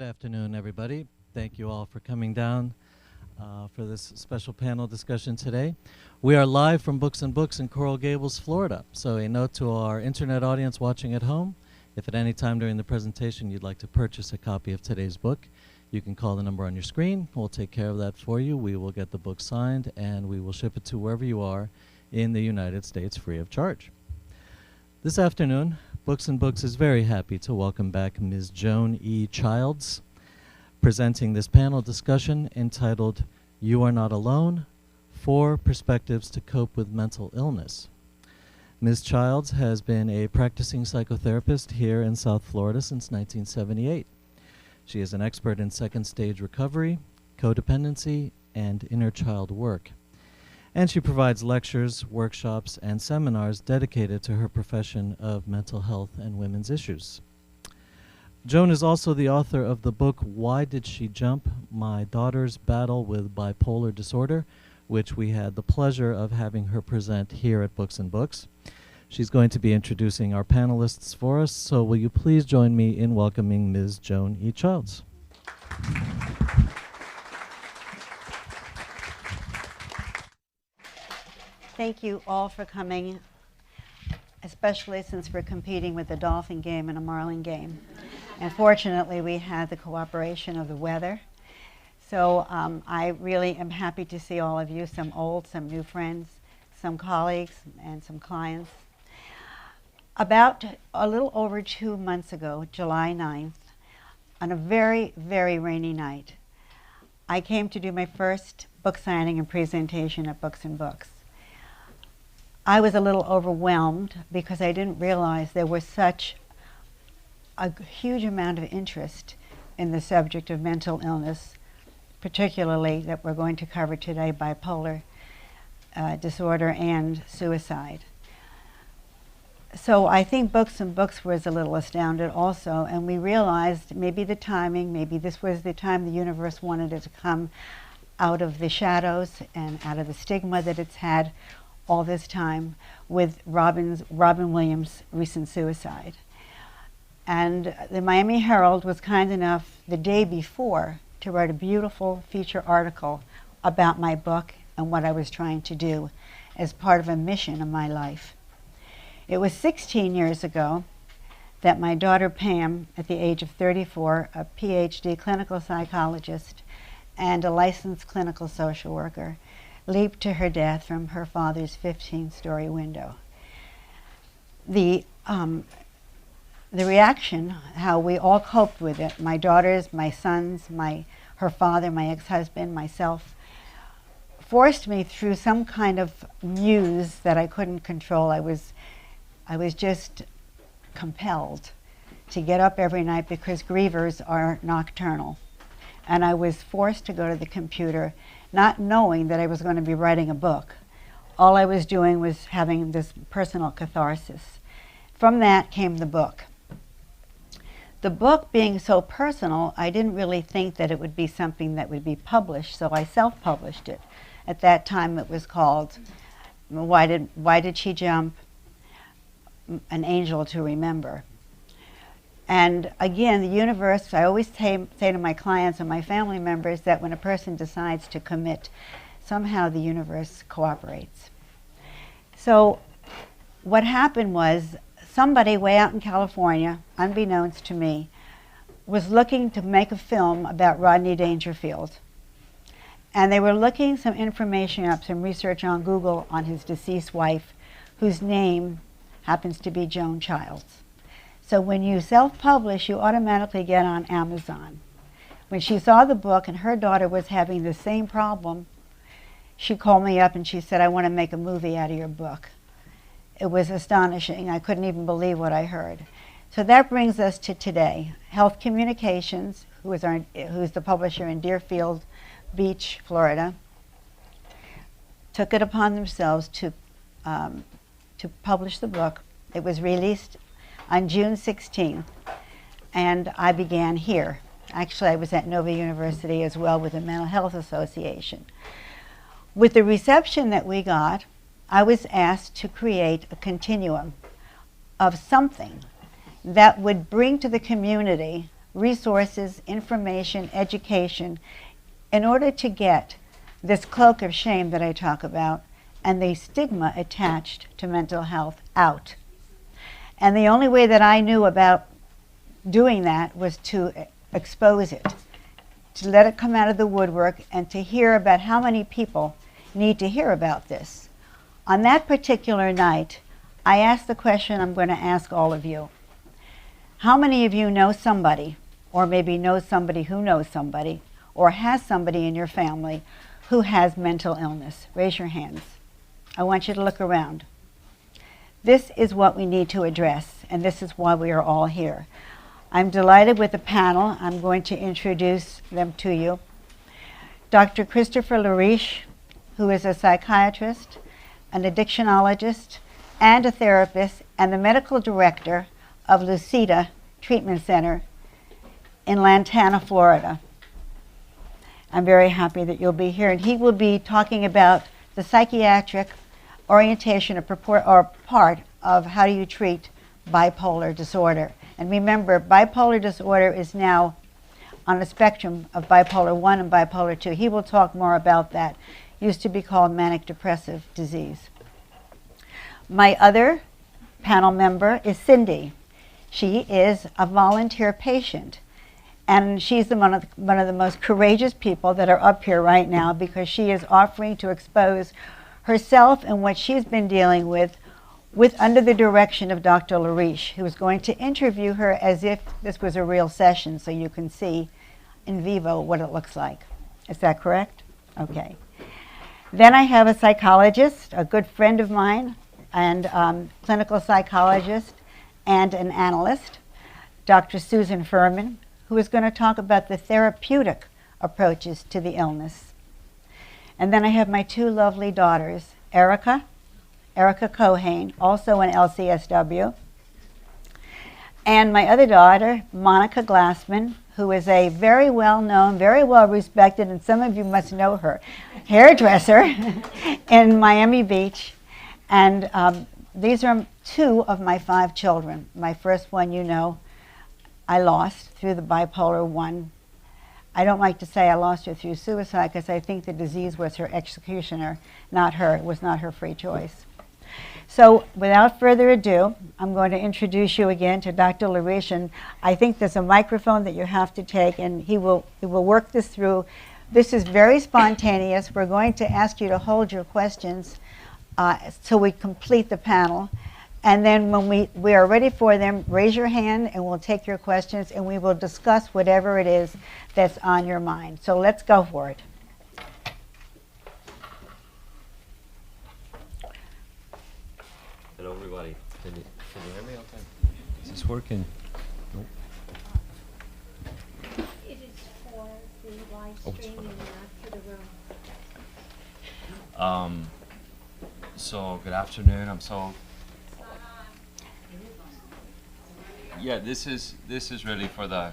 Good afternoon, everybody. Thank you all for coming down for this special panel discussion today. We are live from Books and Books in Coral Gables, Florida. So a note to our internet audience watching at home, if at any time during the presentation you'd like to purchase a copy of today's book, you can call the number on your screen. We'll take care of that for you. We will get the book signed and we will ship it to wherever you are in the United States free of charge. This afternoon, Books and Books is very happy to welcome back Ms. Joan E. Childs, presenting this panel discussion entitled, You Are Not Alone, 4 Perspectives to Cope with Mental Illness. Ms. Childs has been a practicing psychotherapist here in South Florida since 1978. She is an expert in second stage recovery, codependency, and inner child work. And she provides lectures, workshops, and seminars dedicated to her profession of mental health and women's issues. Joan is also the author of the book, Why Did She Jump? My Daughter's Battle with Bipolar Disorder, which we had the pleasure of having her present here at Books and Books. She's going to be introducing our panelists for us, so will you please join me in welcoming Ms. Joan E. Childs. Thank you all for coming, especially since we're competing with a dolphin game and a marlin game. And fortunately, we had the cooperation of the weather. So I really am happy to see all of you, some old, some new friends, some colleagues, and some clients. About a little over 2 months ago, July 9th, on a very, very rainy night, I came to do my first book signing and presentation at Books and Books. I was a little overwhelmed because I didn't realize there was such a huge amount of interest in the subject of mental illness, particularly that we're going to cover today, bipolar disorder and suicide. So I think Books and Books was a little astounded also, and we realized maybe the timing, maybe this was the time the universe wanted it to come out of the shadows and out of the stigma that it's had all this time with Robin Williams' recent suicide. And the Miami Herald was kind enough the day before to write a beautiful feature article about my book and what I was trying to do as part of a mission of my life. It was 16 years ago that my daughter Pam, at the age of 34, a PhD clinical psychologist and a licensed clinical social worker, leaped to her death from her father's 15-story window. The reaction, how we all coped with it, my daughters, my sons, her father, my ex-husband, myself, forced me through some kind of muse that I couldn't control. I was just compelled to get up every night because grievers are nocturnal. And I was forced to go to the computer not knowing that I was going to be writing a book. All I was doing was having this personal catharsis. From that came the book. The book being so personal, I didn't really think that it would be something that would be published, so I self-published it. At that time it was called Why Did She Jump? An Angel to Remember. And again, the universe, I always say to my clients and my family members that when a person decides to commit, somehow the universe cooperates. So what happened was somebody way out in California, unbeknownst to me, was looking to make a film about Rodney Dangerfield. And they were looking some information up, some research on Google on his deceased wife, whose name happens to be Joan Childs. So when you self-publish, you automatically get on Amazon. When she saw the book and her daughter was having the same problem, she called me up and she said, I want to make a movie out of your book. It was astonishing. I couldn't even believe what I heard. So that brings us to today. Health Communications, who's the publisher in Deerfield Beach, Florida, took it upon themselves to publish the book. It was released on June 16th, and I began here. Actually, I was at Nova University as well with the Mental Health Association. With the reception that we got, I was asked to create a continuum of something that would bring to the community resources, information, education, in order to get this cloak of shame that I talk about and the stigma attached to mental health out. And the only way that I knew about doing that was to expose it, to let it come out of the woodwork, and to hear about how many people need to hear about this. On that particular night, I asked the question I'm going to ask all of you. How many of you know somebody, or maybe knows somebody who knows somebody, or has somebody in your family who has mental illness? Raise your hands. I want you to look around. This is what we need to address, and this is why we are all here. I'm delighted with the panel. I'm going to introduce them to you. Dr. Christopher Lariche, who is a psychiatrist, an addictionologist, and a therapist, and the medical director of Lucida Treatment Center in Lantana, Florida. I'm very happy that you'll be here, and he will be talking about the psychiatric orientation or part of how do you treat bipolar disorder. And remember, bipolar disorder is now on a spectrum of bipolar 1 and bipolar 2. He will talk more about that. Used to be called manic depressive disease. My other panel member is Cindy. She is a volunteer patient, and she's one of the most courageous people that are up here right now, because she is offering to expose herself and what she's been dealing with under the direction of Dr. Lariche, who is going to interview her as if this was a real session, so you can see in vivo what it looks like. Is that correct? Okay. Then I have a psychologist, a good friend of mine, and clinical psychologist, and an analyst, Dr. Susan Furman, who is going to talk about the therapeutic approaches to the illness. And then I have my two lovely daughters, Erica Cohane, also an LCSW, and my other daughter, Monica Glassman, who is a very well-known, very well-respected, and some of you must know her, hairdresser in Miami Beach. And these are two of my 5 children. My first one, you know, I lost through the bipolar 1. I don't like to say I lost her through suicide, because I think the disease was her executioner, not her. It was not her free choice. So without further ado, I'm going to introduce you again to Dr. Lariche, and I think there's a microphone that you have to take, and he will work this through. This is very spontaneous. We're going to ask you to hold your questions till we complete the panel. And then when we are ready for them, raise your hand and we'll take your questions, and we will discuss whatever it is that's on your mind. So let's go for it. Hello everybody. Can you hear me okay? Is this working? Nope. It is for the live streaming, not for the room. So good afternoon. Yeah, this is really for the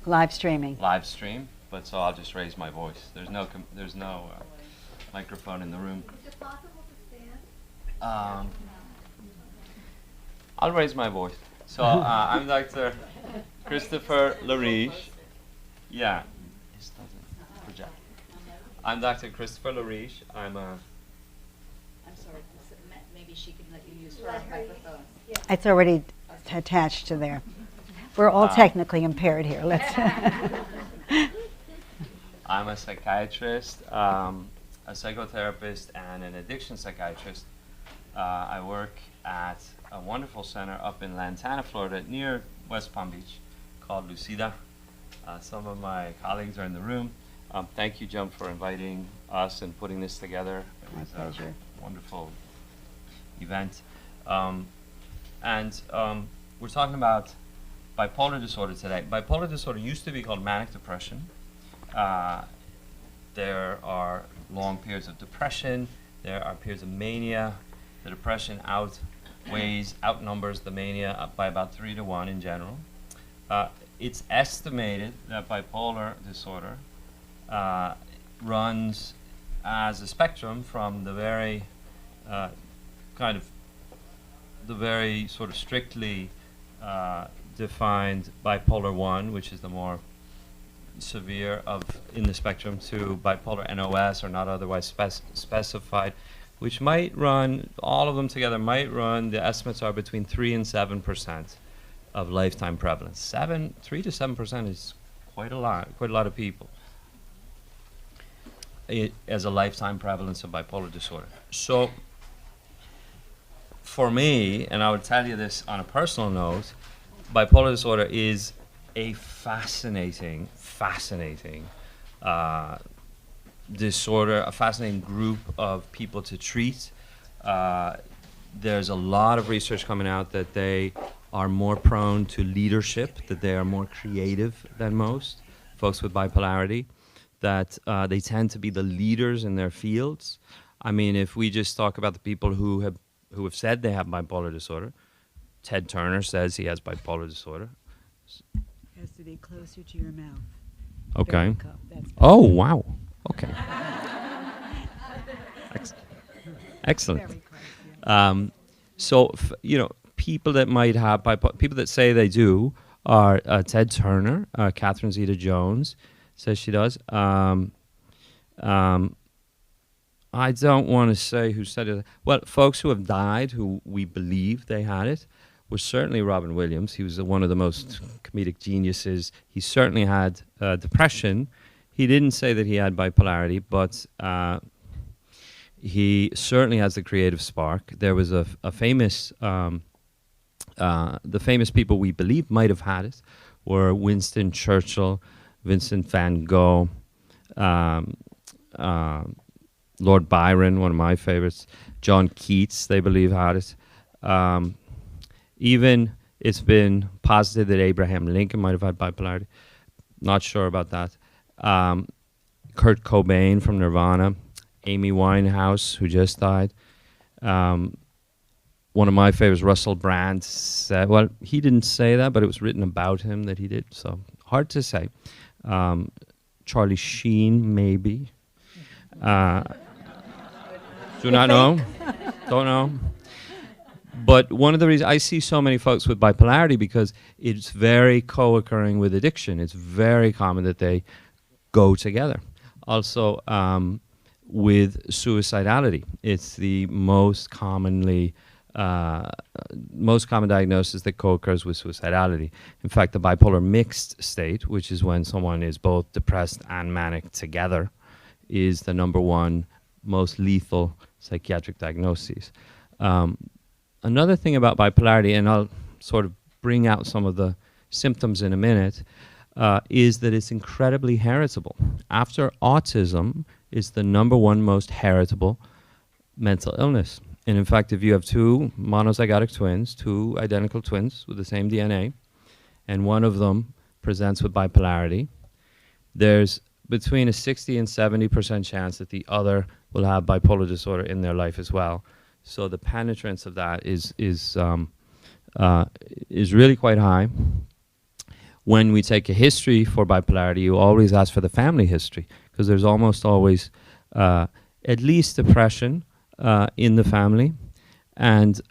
Live streaming. live stream, but so I'll just raise my voice. There's no microphone in the room. Is it possible to stand? I'll raise my voice. So I'm Dr. Christopher Lariche. Yeah, this doesn't project. I'm Dr. Christopher Lariche. I'm sorry, maybe she can let you use her microphone. It's already attached to there. We're all technically impaired here. Let's. I'm a psychiatrist, a psychotherapist, and an addiction psychiatrist. I work at a wonderful center up in Lantana, Florida, near West Palm Beach, called Lucida. Some of my colleagues are in the room. Thank you, Joan, for inviting us and putting this together. It was My pleasure. a wonderful event. We're talking about bipolar disorder today. Bipolar disorder used to be called manic depression. There are long periods of depression. There are periods of mania. The depression outnumbers the mania by about 3 to 1 in general. It's estimated that bipolar disorder runs as a spectrum from the very sort of strictly defined bipolar 1, which is the more severe of in the spectrum, to bipolar NOS, or not otherwise specified, which might run, all of them together might run, the estimates are between 3 and 7% of lifetime prevalence. 3 to 7% is quite a lot of people as a lifetime prevalence of bipolar disorder. So for me, and I would tell you this on a personal note, bipolar disorder is a fascinating disorder, a fascinating group of people to treat. There's a lot of research coming out that they are more prone to leadership, that they are more creative than most folks with bipolarity, that they tend to be the leaders in their fields. I mean, if we just talk about the people who have said they have bipolar disorder, Ted Turner says he has bipolar disorder. Has to be closer to your mouth. Okay. That's Oh, wow. Okay. Excellent. very close. Yeah. So, people that might have people that say they do are Ted Turner, Catherine Zeta-Jones says she does. I don't want to say who said it. Well, folks who have died, who we believe they had it, was certainly Robin Williams. He was one of the most comedic geniuses. He certainly had depression. He didn't say that he had bipolarity, but he certainly has the creative spark. There was a famous, the famous people we believe might have had it were Winston Churchill, Vincent van Gogh, Lord Byron, one of my favorites, John Keats, they believe had it. Even it's been posited that Abraham Lincoln might have had bipolarity. Not sure about that. Kurt Cobain from Nirvana, Amy Winehouse, who just died. One of my favorites, Russell Brand, said, well, he didn't say that, but it was written about him that he did, so hard to say. Charlie Sheen, maybe. Do not know. Don't know. But one of the reasons I see so many folks with bipolarity, because it's very co-occurring with addiction. It's very common that they go together. Also, with suicidality, it's the most common diagnosis that co-occurs with suicidality. In fact, the bipolar mixed state, which is when someone is both depressed and manic together, is the #1 most lethal psychiatric diagnosis. Another thing about bipolarity, and I'll sort of bring out some of the symptoms in a minute, is that it's incredibly heritable. After autism, it's the #1 most heritable mental illness. And in fact, if you have two monozygotic twins, two identical twins with the same DNA, and one of them presents with bipolarity, there's between a 60 and 70% chance that the other will have bipolar disorder in their life as well. So the penetrance of that is really quite high. When we take a history for bipolarity, you always ask for the family history, because there's almost always at least depression in the family, and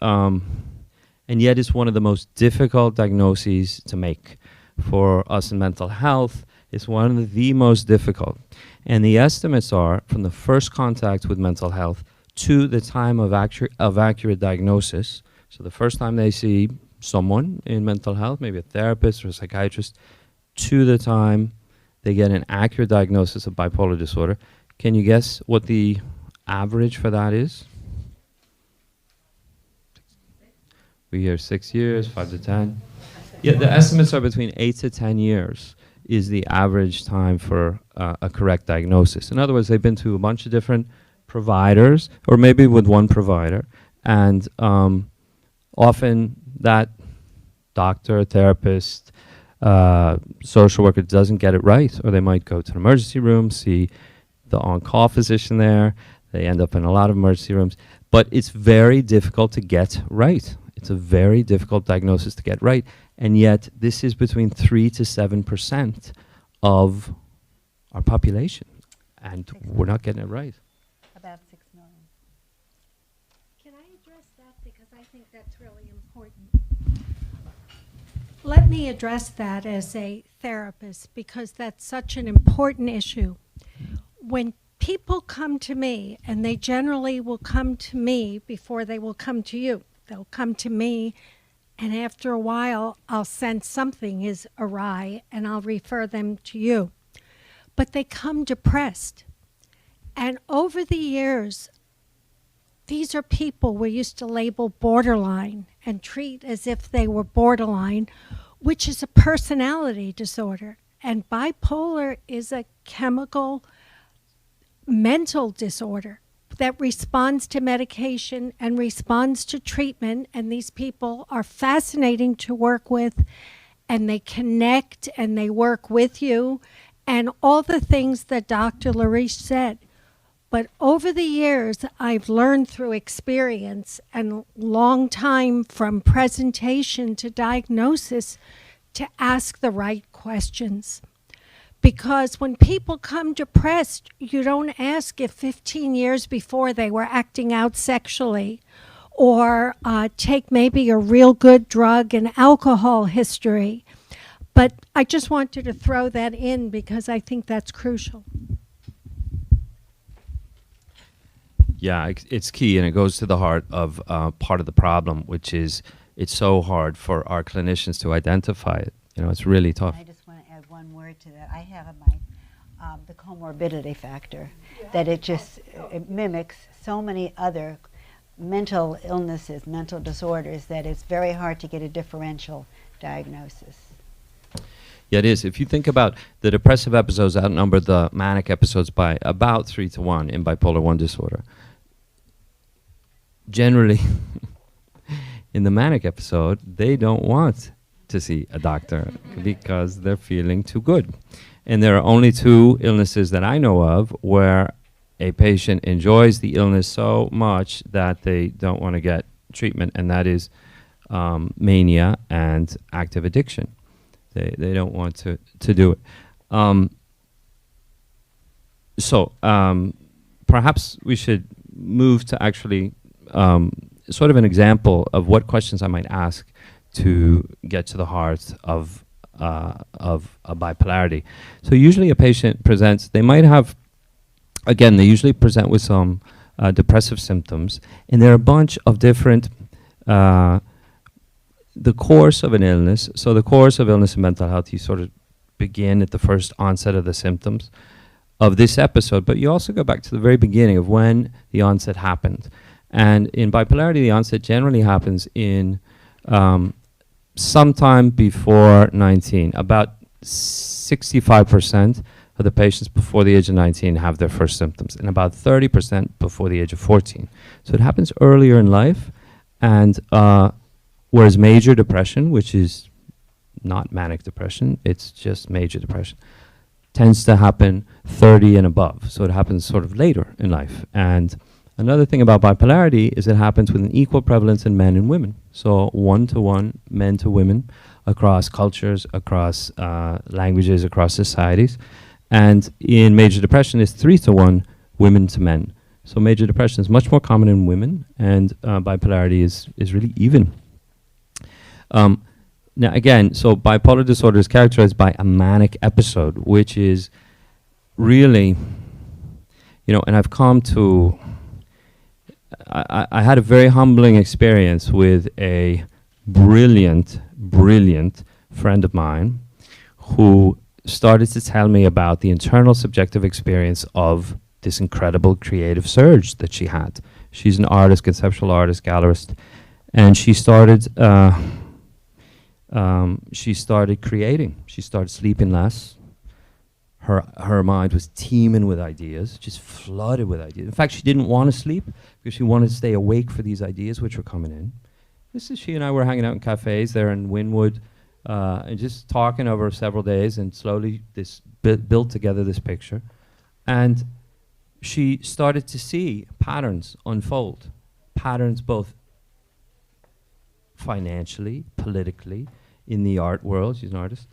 yet it's one of the most difficult diagnoses to make for us in mental health. It's one of the most difficult, and the estimates are from the first contact with mental health to the time of accurate diagnosis. So the first time they see someone in mental health, maybe a therapist or a psychiatrist, to the time they get an accurate diagnosis of bipolar disorder. Can you guess what the average for that is? We hear 6 years, 5 to 10. Yeah, the estimates are between 8 to 10 years is the average time for a correct diagnosis. In other words, they've been to a bunch of different providers, or maybe with one provider, and often that doctor, therapist, social worker doesn't get it right, or they might go to an emergency room, see the on-call physician there, they end up in a lot of emergency rooms, but it's very difficult to get right. It's a very difficult diagnosis to get right, and yet this is between 3 to 7% of our population, and we're not getting it right. About 6 million. Can I address that, because I think that's really important. Let me address that as a therapist because that's such an important issue. When people come to me, and they generally will come to me before they will come to you, they'll come to me, and after a while, I'll sense something is awry, and I'll refer them to you. But they come depressed. And over the years, these are people we used to label borderline and treat as if they were borderline, which is a personality disorder. And bipolar is a chemical mental disorder that responds to medication and responds to treatment. And these people are fascinating to work with, and they connect and they work with you, and all the things that Dr. Lariche said. But over the years, I've learned through experience and long time from presentation to diagnosis to ask the right questions. Because when people come depressed, you don't ask if 15 years before they were acting out sexually, or take maybe a real good drug and alcohol history. But I just wanted to throw that in because I think that's crucial. Yeah, it's key, and it goes to the heart of part of the problem, which is it's so hard for our clinicians to identify it. You know, it's really tough. I just want to add one word to that. I have my the comorbidity factor, that it mimics so many other mental illnesses, mental disorders, that it's very hard to get a differential diagnosis. Yeah, it is. If you think about the depressive episodes outnumber the manic episodes by about 3 to 1 in bipolar 1 disorder. Generally, in the manic episode, they don't want to see a doctor because they're feeling too good. And there are only 2 illnesses that I know of where a patient enjoys the illness so much that they don't want to get treatment, and that is mania and active addiction. They don't want to do it. So perhaps we should move to actually sort of an example of what questions I might ask to get to the heart of a bipolarity. So usually a patient presents, they might have, again, they usually present with some depressive symptoms, and there are a bunch of different the course of an illness. So the course of illness and mental health, you sort of begin at the first onset of the symptoms of this episode, but you also go back to the very beginning of when the onset happened. And in bipolarity, the onset generally happens in sometime before 19. About 65% of the patients before the age of 19 have their first symptoms, and about 30% before the age of 14. So it happens earlier in life, and whereas major depression, which is not manic depression, it's just major depression, tends to happen 30 and above. So it happens sort of later in life. And another thing about bipolarity is it happens with an equal prevalence in men and women. So 1-to-1, men to women, across cultures, across languages, across societies. And in major depression, it's 3-to-1, women to men. So major depression is much more common in women, and bipolarity is really even. Now again, so bipolar disorder is characterized by a manic episode, which is really, you know, and I've come to, I had a very humbling experience with a brilliant friend of mine who started to tell me about the internal subjective experience of this incredible creative surge that she had. She's an artist, conceptual artist, gallerist, and she started creating. She started sleeping less. Her mind was teeming with ideas, just flooded with ideas. In fact, she didn't want to sleep because she wanted to stay awake for these ideas which were coming in. This is she and I were hanging out in cafes there in Wynwood, and just talking over several days, and slowly this built together this picture. And she started to see patterns unfold, patterns both financially, politically, in the art world. She's an artist.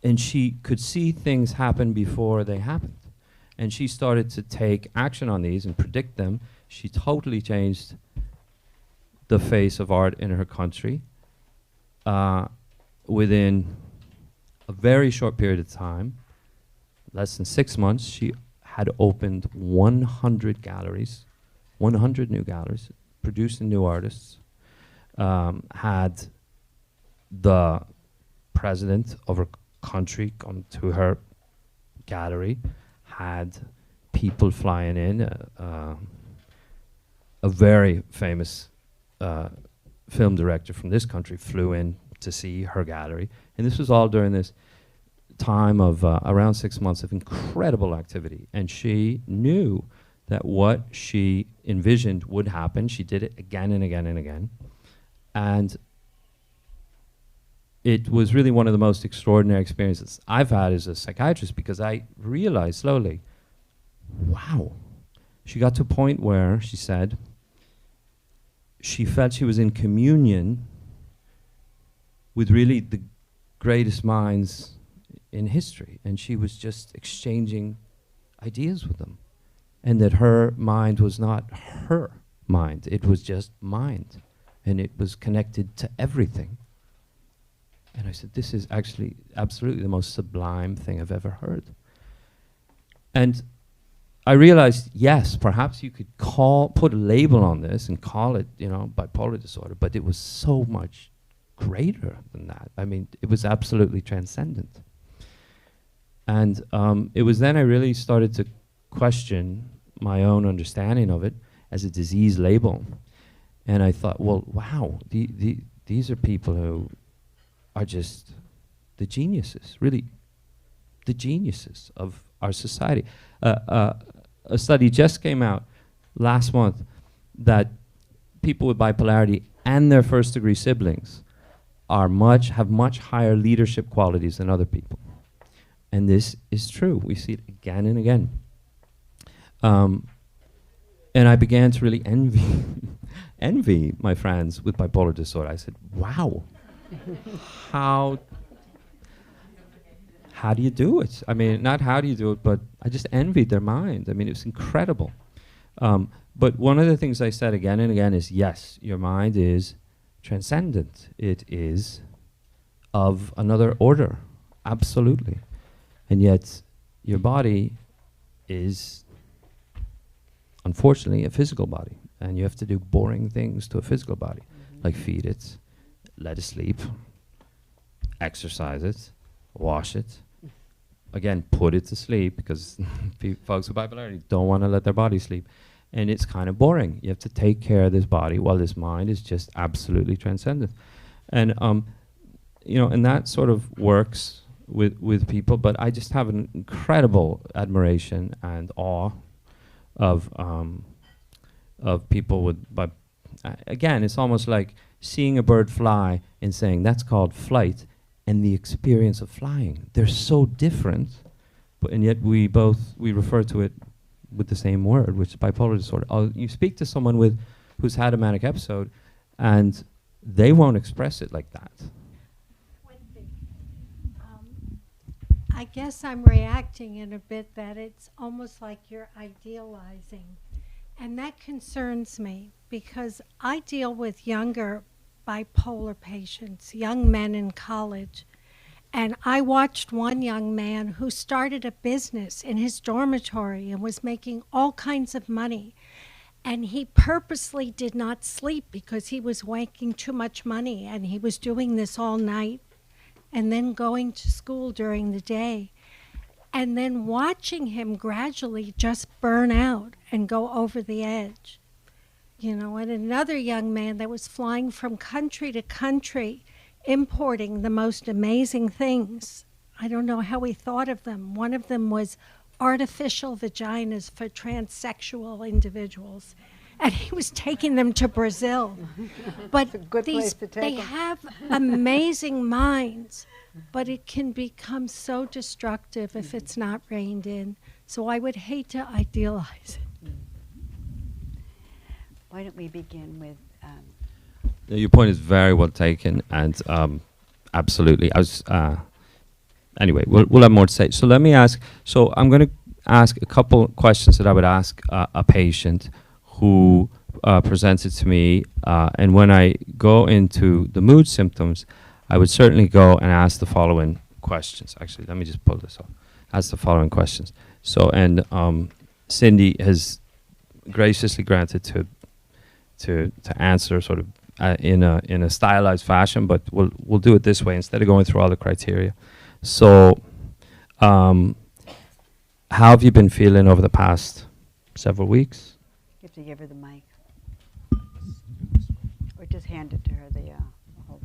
And she could see things happen before they happened. And she started to take action on these and predict them. She totally changed the face of art in her country. within a very short period of time, less than 6 months, she had opened 100 galleries, 100 new galleries, producing new artists, had the president of her country come to her gallery, had people flying in. A very famous film director from this country flew in to see her gallery. And this was all during this time of around 6 months of incredible activity. And she knew that what she envisioned would happen. She did it again and again and again. And it was really one of the most extraordinary experiences I've had as a psychiatrist, because I realized slowly, wow. She got to a point where she said she felt she was in communion with really the greatest minds in history, and she was just exchanging ideas with them, and that her mind was not her mind, it was just mind, and it was connected to everything. And I said, this is actually absolutely the most sublime thing I've ever heard. And I realized, yes, perhaps you could put a label on this and call it, bipolar disorder, but it was so much greater than that. I mean, it was absolutely transcendent. And it was then I really started to question my own understanding of it as a disease label. And I thought, well, wow, these are people who are just the geniuses, really the geniuses of our society. A study just came out last month that people with bipolarity and their first-degree siblings have much higher leadership qualities than other people. And this is true. We see it again and again. And I began to really envy my friends with bipolar disorder. I said, wow, how do you do it? I mean, not how do you do it, but I just envied their mind. I mean, it was incredible. But one of the things I said again and again is, yes, your mind is transcendent. It is of another order, absolutely. And yet, your body is, unfortunately, a physical body. And you have to do boring things to a physical body, like feed it, let it sleep, exercise it, wash it, again, put it to sleep, because folks with bipolarity don't want to let their body sleep. And it's kind of boring. You have to take care of this body while this mind is just absolutely transcendent. And, and that sort of works with people, but I just have an incredible admiration and awe of people with, again, it's almost like seeing a bird fly and saying that's called flight, and the experience of flying. They're so different, and yet we refer to it with the same word, which is bipolar disorder. You speak to someone who's had a manic episode, and they won't express it like that. I guess I'm reacting in a bit that it's almost like you're idealizing. And that concerns me, because I deal with younger bipolar patients, young men in college. And I watched one young man who started a business in his dormitory and was making all kinds of money. And he purposely did not sleep because he was making too much money, and he was doing this all night and then going to school during the day. And then watching him gradually just burn out and go over the edge. And another young man that was flying from country to country, importing the most amazing things. I don't know how he thought of them. One of them was artificial vaginas for transsexual individuals. And he was taking them to Brazil. But a good place to take they them. have amazing minds, but it can become so destructive if it's not reined in. So I would hate to idealize it. Why don't we begin with... Your point is very well taken, and absolutely. Anyway, we'll have more to say. So let me ask. So I'm going to ask a couple questions that I would ask a patient who presents it to me, and when I go into the mood symptoms, I would certainly go and ask the following questions. Actually, let me just pull this up. Ask the following questions. So, and Cindy has graciously granted to answer sort of in a stylized fashion, but we'll do it this way instead of going through all the criteria. So, how have you been feeling over the past several weeks? You have to give her the mic. Or just hand it to her. Whole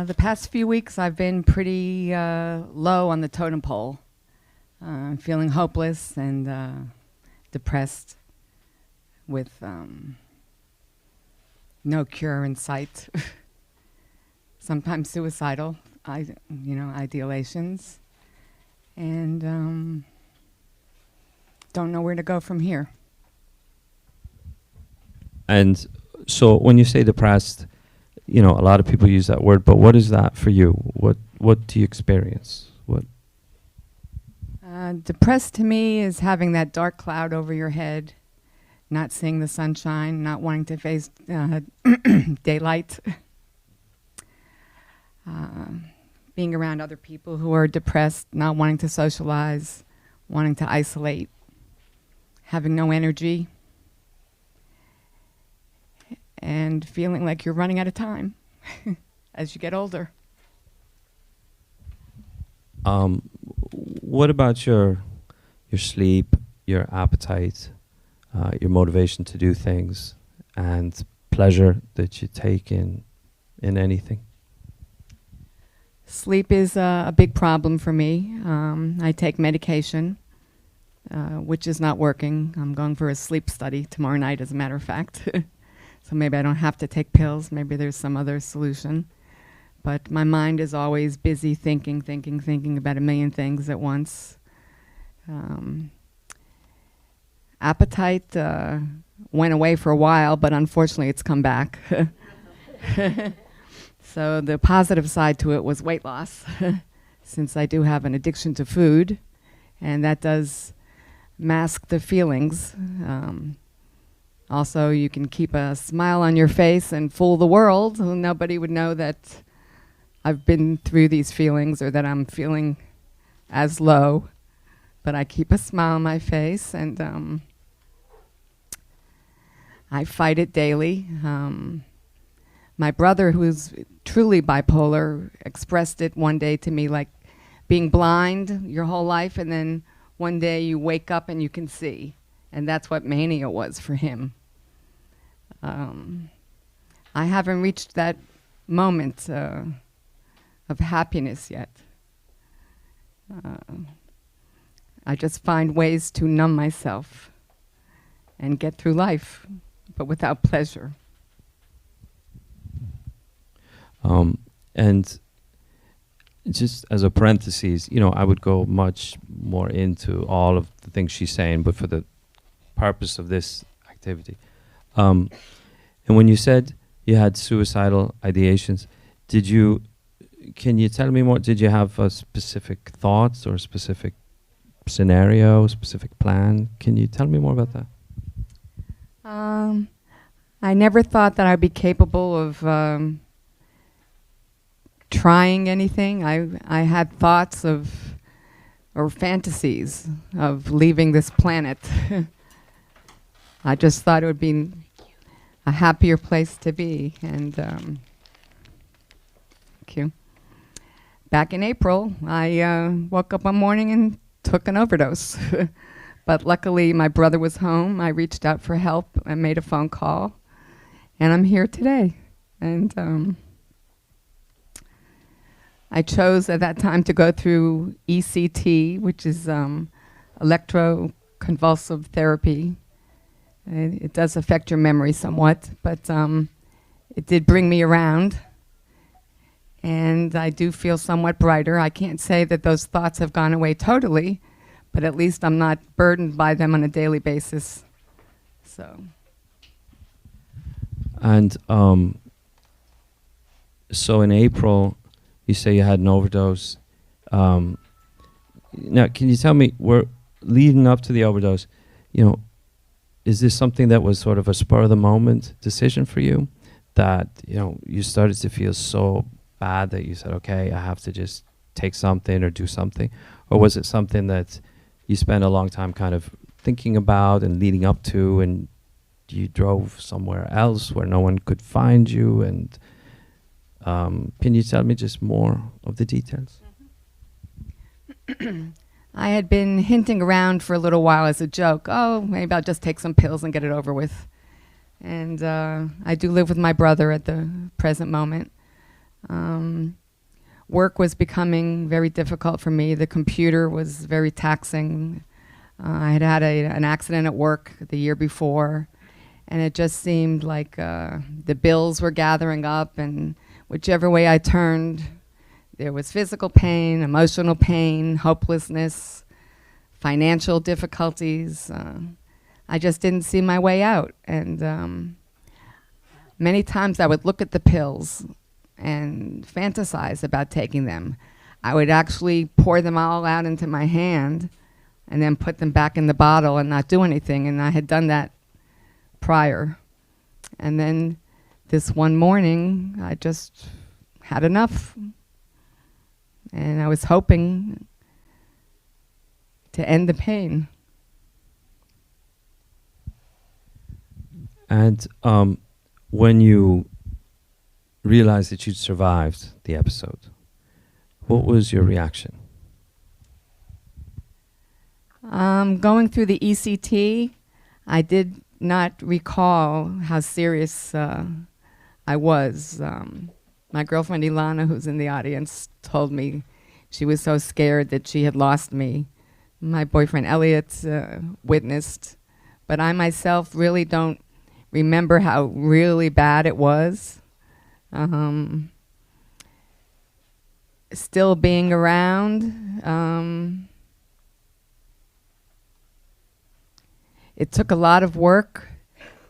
The past few weeks, I've been pretty low on the totem pole, feeling hopeless and depressed with no cure in sight. Sometimes suicidal, ideations, and don't know where to go from here. And so when you say depressed, a lot of people use that word, but what is that for you? What do you experience? What? Depressed to me is having that dark cloud over your head, not seeing the sunshine, not wanting to face daylight, being around other people who are depressed, not wanting to socialize, wanting to isolate, having no energy, and feeling like you're running out of time as you get older. What about your sleep, your appetite, your motivation to do things, and pleasure that you take in anything? Sleep is a big problem for me. I take medication, which is not working. I'm going for a sleep study tomorrow night, as a matter of fact. So maybe I don't have to take pills. Maybe there's some other solution. But my mind is always busy thinking about a million things at once. Appetite went away for a while, but unfortunately it's come back. So the positive side to it was weight loss, since I do have an addiction to food, and that does mask the feelings. Also, you can keep a smile on your face and fool the world. Nobody would know that I've been through these feelings or that I'm feeling as low. But I keep a smile on my face, and I fight it daily. My brother, who's truly bipolar, expressed it one day to me like being blind your whole life, and then one day you wake up and you can see. And that's what mania was for him. I haven't reached that moment of happiness yet. I just find ways to numb myself and get through life, but without pleasure. And just as a parenthesis, I would go much more into all of the things she's saying, but for the purpose of this activity. And when you said you had suicidal ideations, can you tell me more? Did you have specific thoughts or specific scenario, specific plan? Can you tell me more about that? I never thought that I'd be capable of trying anything. I had thoughts or fantasies of leaving this planet. I just thought it would be a happier place to be. And thank you. Back in April, I woke up one morning and took an overdose. But luckily, my brother was home. I reached out for help. I made a phone call. And I'm here today. And I chose at that time to go through ECT, which is electroconvulsive therapy. It does affect your memory somewhat, but it did bring me around. And I do feel somewhat brighter. I can't say that those thoughts have gone away totally, but at least I'm not burdened by them on a daily basis. So. And so in April, you say you had an overdose. Now, can you tell me, leading up to the overdose, is this something that was sort of a spur of the moment decision for you, that you started to feel so bad that you said, okay, I have to just take something or do something? Or was it something that you spent a long time kind of thinking about and leading up to, and you drove somewhere else where no one could find you? And can you tell me just more of the details? I had been hinting around for a little while as a joke, oh, maybe I'll just take some pills and get it over with. And I do live with my brother at the present moment. Work was becoming very difficult for me. The computer was very taxing. I had had an accident at work the year before, and it just seemed like the bills were gathering up, and whichever way I turned, there was physical pain, emotional pain, hopelessness, financial difficulties. I just didn't see my way out. And many times I would look at the pills and fantasize about taking them. I would actually pour them all out into my hand and then put them back in the bottle and not do anything. And I had done that prior. And then this one morning, I just had enough. And I was hoping to end the pain. And when you realized that you'd survived the episode, what was your reaction? Going through the ECT, I did not recall how serious I was. My girlfriend Ilana, who's in the audience, told me she was so scared that she had lost me. My boyfriend Elliot witnessed, but I myself really don't remember how really bad it was. Still being around, it took a lot of work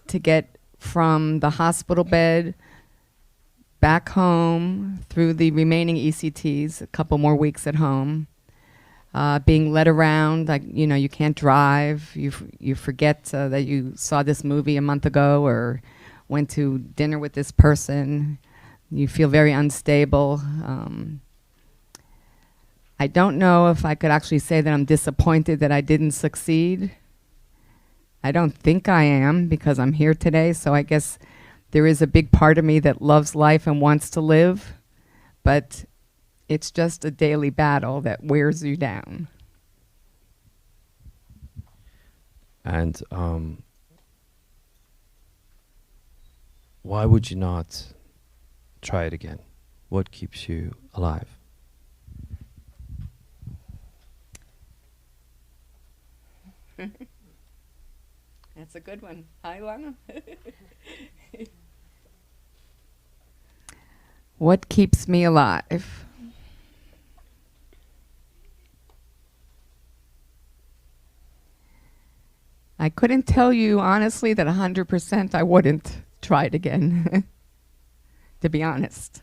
to get from the hospital bed back home through the remaining ECTs, a couple more weeks at home, being led around, like, you can't drive, you forget that you saw this movie a month ago or went to dinner with this person. You feel very unstable. I don't know if I could actually say that I'm disappointed that I didn't succeed. I don't think I am, because I'm here today, so I guess there is a big part of me that loves life and wants to live, but it's just a daily battle that wears you down. And why would you not try it again? What keeps you alive? That's a good one. Hi, Lana. What keeps me alive? I couldn't tell you honestly that 100% I wouldn't try it again, to be honest.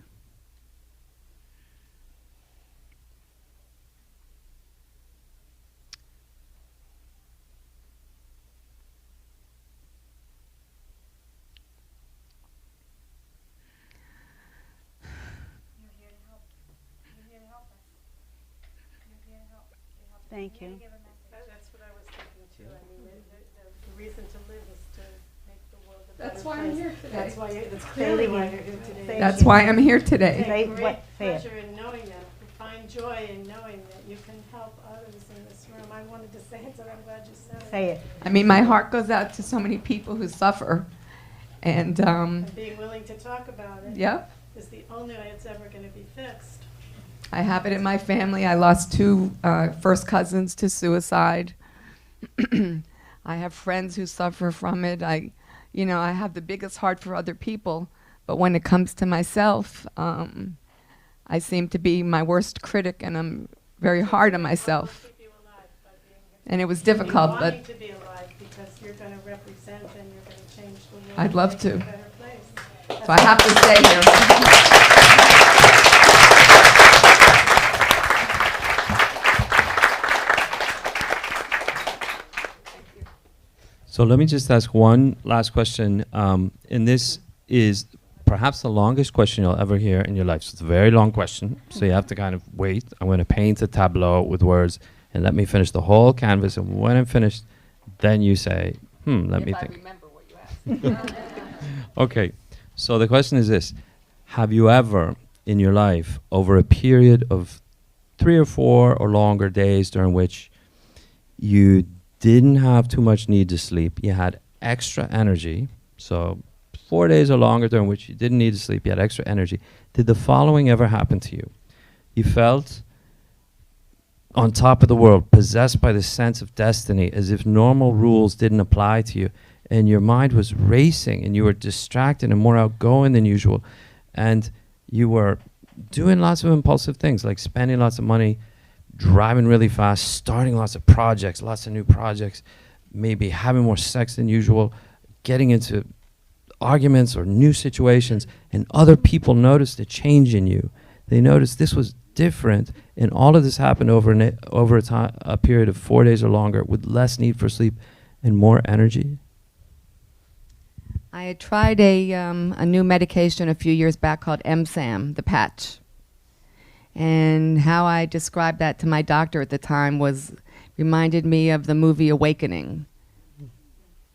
Thank you. That's what I was thinking too. I mean, the reason to live is to make the world a better place. That's why I'm here today. That's clearly why you're here today. That's why I'm here today. Say Great what- say it. pleasure in knowing that. You find joy in knowing that you can help others in this room. I wanted to say it, so I'm glad you said it. Say it. I mean, my heart goes out to so many people who suffer. And, And being willing to talk about it yep. is the only way it's ever going to be fixed. I have it in my family. I lost 2 first cousins to suicide. I have friends who suffer from it. I have the biggest heart for other people, but when it comes to myself, I seem to be my worst critic, and I'm very hard on myself. Keep you alive by being here. And it was difficult, You're but wanting to be alive because you're going to represent and you're going to change the world. I'd love and make it to. a better place. so I have to stay here. So let me just ask one last question, and this is perhaps the longest question you'll ever hear in your life. So it's a very long question, so you have to kind of wait. I'm going to paint a tableau with words, and let me finish the whole canvas, and when I'm finished, then you say, let me think. I remember what you asked. Okay, so the question is this. Have you ever, in your life, over a period of 3 or 4 or longer days during which you didn't have too much need to sleep, you had extra energy, so 4 days or longer during which you didn't need to sleep, you had extra energy, did the following ever happen to you? You felt on top of the world, possessed by this sense of destiny, as if normal rules didn't apply to you, and your mind was racing, and you were distracted and more outgoing than usual, and you were doing lots of impulsive things, like spending lots of money, driving really fast, starting lots of projects, lots of new projects, maybe having more sex than usual, getting into arguments or new situations, and other people noticed a change in you. They noticed this was different, and all of this happened over a period of 4 days or longer with less need for sleep and more energy. I had tried a new medication a few years back called MSAM, the patch. And how I described that to my doctor at the time reminded me of the movie Awakening,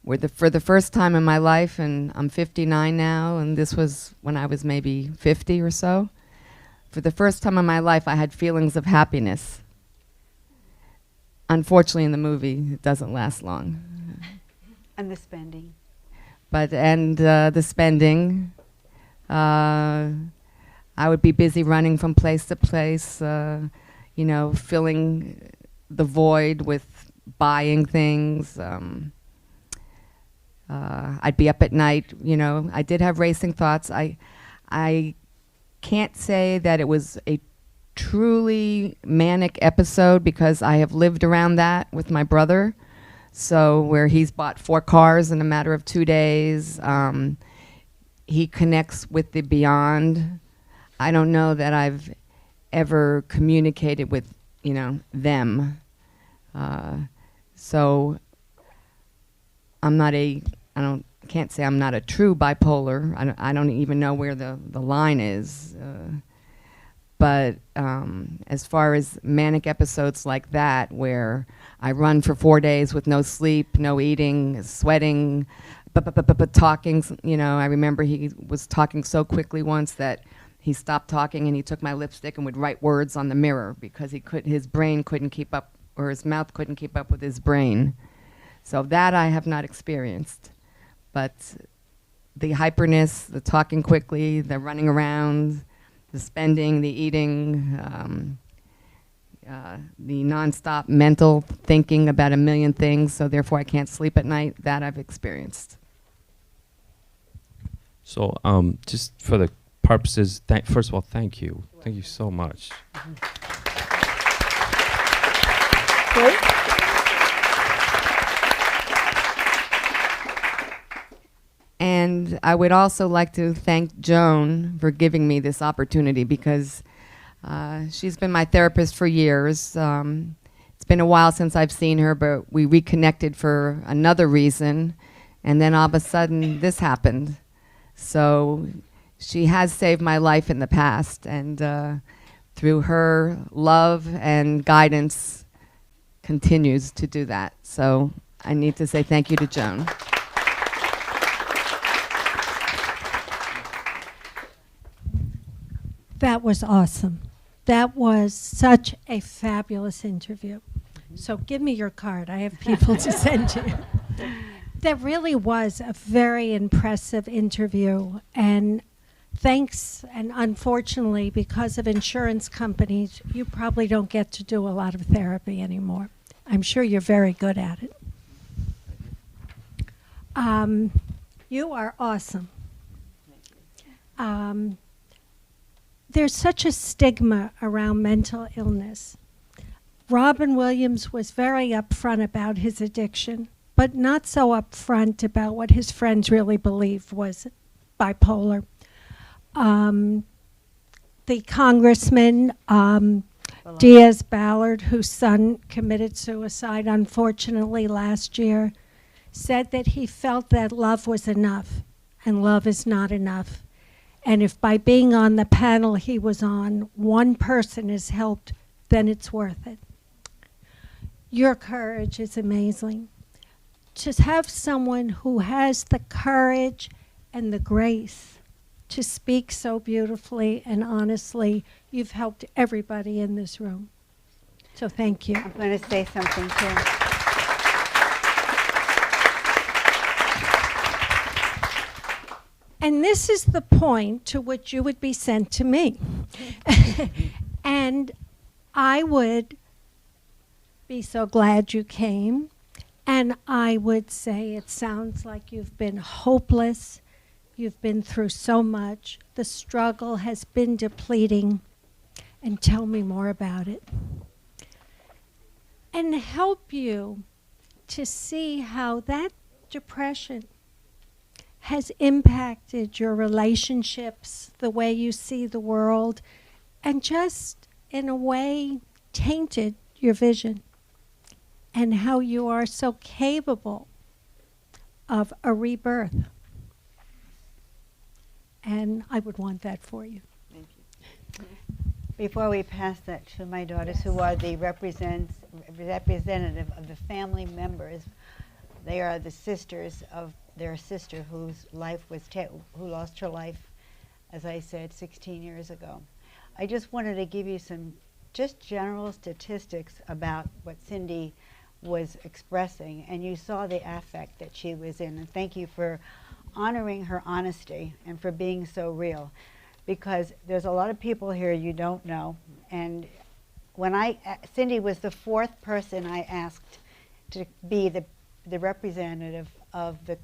where for the first time in my life, and I'm 59 now, and this was when I was maybe 50 or so, for the first time in my life I had feelings of happiness. Unfortunately, in the movie, it doesn't last long. And the spending. The spending, I would be busy running from place to place, filling the void with buying things. I'd be up at night, I did have racing thoughts. I can't say that it was a truly manic episode because I have lived around that with my brother. So where he's bought 4 cars in a matter of 2 days, he connects with the beyond. I don't know that I've ever communicated with, them. So can't say I'm not a true bipolar. I don't even know where the line is. But as far as manic episodes like that, where I run for 4 days with no sleep, no eating, sweating, but talking, I remember he was talking so quickly once that he stopped talking and he took my lipstick and would write words on the mirror because his brain couldn't keep up, or his mouth couldn't keep up with his brain. So that I have not experienced. But the hyperness, the talking quickly, the running around, the spending, the eating, the nonstop mental thinking about a million things, so therefore I can't sleep at night, that I've experienced. So just for the purposes, first of all, thank you. Thank you so much. Great. And I would also like to thank Joan for giving me this opportunity because she's been my therapist for years. It's been a while since I've seen her, but we reconnected for another reason. And then all of a sudden, this happened. So she has saved my life in the past. And through her love and guidance, continues to do that. So I need to say thank you to Joan. That was awesome. That was such a fabulous interview. So give me your card. I have people to send you. That really was a very impressive interview. And thanks, and unfortunately, because of insurance companies, you probably don't get to do a lot of therapy anymore. I'm sure you're very good at it. You are awesome. There's such a stigma around mental illness. Robin Williams was very upfront about his addiction, but not so upfront about what his friends really believed was bipolar. The congressman, Diaz-Ballard, whose son committed suicide, unfortunately, last year, said that he felt that love was enough, and love is not enough. And if by being on the panel he was on, one person is helped, then it's worth it. Your courage is amazing. To have someone who has the courage and the grace to speak so beautifully and honestly, you've helped everybody in this room. So thank you. I'm going to say something too. And this is the point to which you would be sent to me. And I would be so glad you came. And I would say it sounds like you've been hopeless. You've been through so much. The struggle has been depleting. And tell me more about it. And help you to see how that depression has impacted your relationships, the way you see the world, and just in a way tainted your vision, and how you are so capable of a rebirth. And I would want that for you. Thank you. Before we pass that to my daughters, who are the representative of the family members, they are the sisters of their sister whose life was who lost her life, as I said, 16 years ago. I just wanted to give you some just general statistics about what Cindy was expressing, and you saw the affect that she was in. And thank you for honoring her honesty and for being so real, because there's a lot of people here you don't know. And when Cindy was the fourth person I asked to be the representative of the